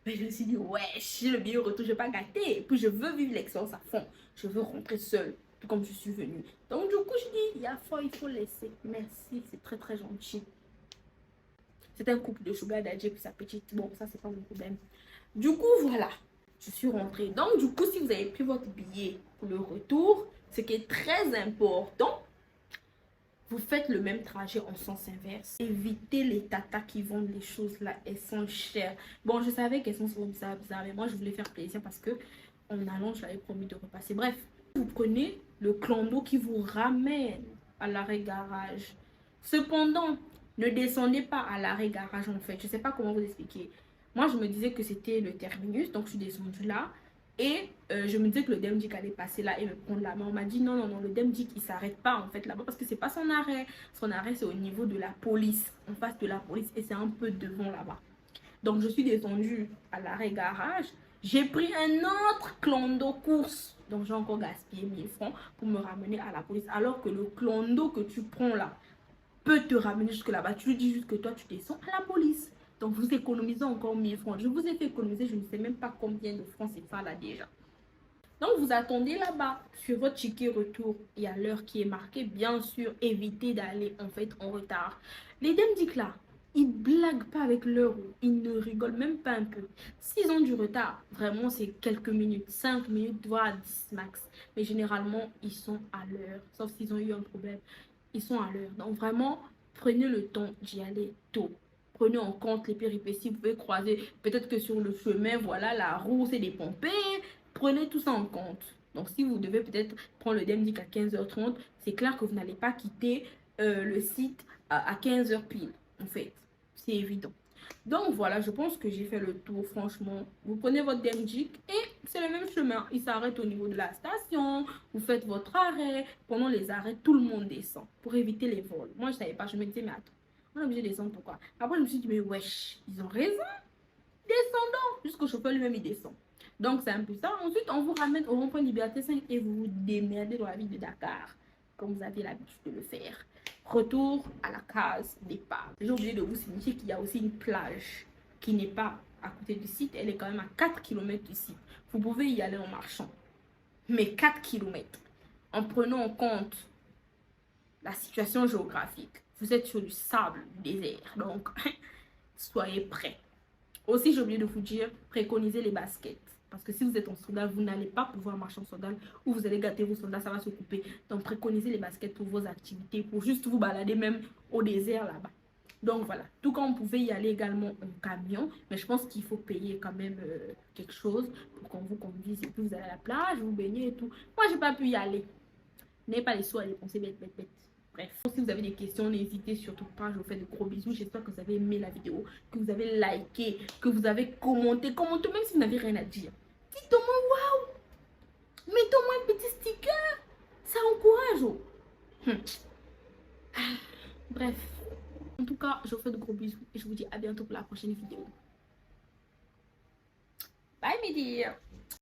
Mais je me suis dit, ouais, le billet retour, je vais pas gâter. Et puis je veux vivre l'expérience à fond. Je veux rentrer seule, tout comme je suis venue. Donc du coup, je dis, il faut laisser. Merci, c'est très très gentil. C'est un couple de sugar daddy et puis sa petite. Bon, ça, c'est pas mon problème. Du coup, voilà. Je suis rentrée. Donc, du coup, si vous avez pris votre billet pour le retour, ce qui est très important, vous faites le même trajet en sens inverse. Évitez les tatas qui vendent les choses là. Elles sont chères. Bon, je savais qu'elles sont souvent bizarres, mais moi, je voulais faire plaisir parce que en allant, je l'avais promis de repasser. Bref, vous prenez le clando qui vous ramène à l'arrêt garage. Cependant, ne descendez pas à l'arrêt garage en fait. Je sais pas comment vous expliquer. Moi, je me disais que c'était le terminus. Donc, je suis descendue là. Et je me disais que le Demdik allait passer là et me prendre là. Mais on m'a dit non, le Demdik, il s'arrête pas en fait là-bas. Parce que c'est pas son arrêt. Son arrêt, c'est au niveau de la police. En face de la police. Et c'est un peu devant là-bas. Donc, je suis descendue à l'arrêt garage. J'ai pris un autre clando course. Donc, j'ai encore gaspillé 1000 francs pour me ramener à la police. Alors que le clando que tu prends là peut te ramener jusque là-bas. Tu lui dis juste que toi, tu descends à la police. Donc, vous économisez encore 1000 francs. Je vous ai fait économiser, je ne sais même pas combien de francs c'est ça là déjà. Donc, vous attendez là-bas sur votre ticket retour et à l'heure qui est marquée. Bien sûr, évitez d'aller en fait en retard. Les Demdik là, ils blaguent pas avec l'heure. Ils ne rigolent même pas un peu. S'ils ont du retard, vraiment, c'est quelques minutes. 5 minutes, voire 10 max. Mais généralement, ils sont à l'heure. Sauf s'ils ont eu un problème. Ils sont à l'heure. Donc vraiment, prenez le temps d'y aller tôt. Prenez en compte les péripéties. Vous pouvez croiser. Peut-être que sur le chemin, voilà, la roue, c'est dépompé. Prenez tout ça en compte. Donc si vous devez peut-être prendre le Demdik à 15h30, c'est clair que vous n'allez pas quitter le site à 15h pile. En fait, c'est évident. Donc voilà, je pense que j'ai fait le tour, franchement. Vous prenez votre Demdik et c'est le même chemin. Il s'arrête au niveau de la station. Vous faites votre arrêt. Pendant les arrêts, tout le monde descend pour éviter les vols. Moi, je ne savais pas. Je me disais, mais attends, on est obligé de descendre, pourquoi? Après, je me suis dit, mais wesh, ils ont raison. Descendons. Jusqu'au chauffeur lui-même, il descend. Donc, c'est un peu ça. Ensuite, on vous ramène au rond-point Liberté 5 et vous vous démerdez dans la ville de Dakar, comme vous avez l'habitude de le faire. Retour à la case départ. J'ai oublié de vous signifier qu'il y a aussi une plage qui n'est pas à côté du site. Elle est quand même à 4 km du site. Vous pouvez y aller en marchant. Mais 4 km. En prenant en compte la situation géographique. Vous êtes sur du sable, du désert. Donc, soyez prêts. Aussi, j'ai oublié de vous dire, préconisez les baskets. Parce que si vous êtes en sandales, vous n'allez pas pouvoir marcher en sandales ou vous allez gâter vos sandales, ça va se couper. Donc, préconisez les baskets pour vos activités, pour juste vous balader même au désert là-bas. Donc, voilà. Tout comme vous pouvez y aller également en camion, mais je pense qu'il faut payer quand même quelque chose pour qu'on vous conduise. Et puis, vous allez à la plage, vous baignez et tout. Moi, j'ai pas pu y aller. N'ayez pas les sous à dépenser bête. Bref, si vous avez des questions, n'hésitez surtout pas. Je vous fais de gros bisous. J'espère que vous avez aimé la vidéo, que vous avez liké, que vous avez commenté. Commentez même si vous n'avez rien à dire. Dites-moi waouh. Mettez-moi un petit sticker. Ça encourage. Bref. En tout cas, je vous fais de gros bisous. Et je vous dis à bientôt pour la prochaine vidéo. Bye mes dears.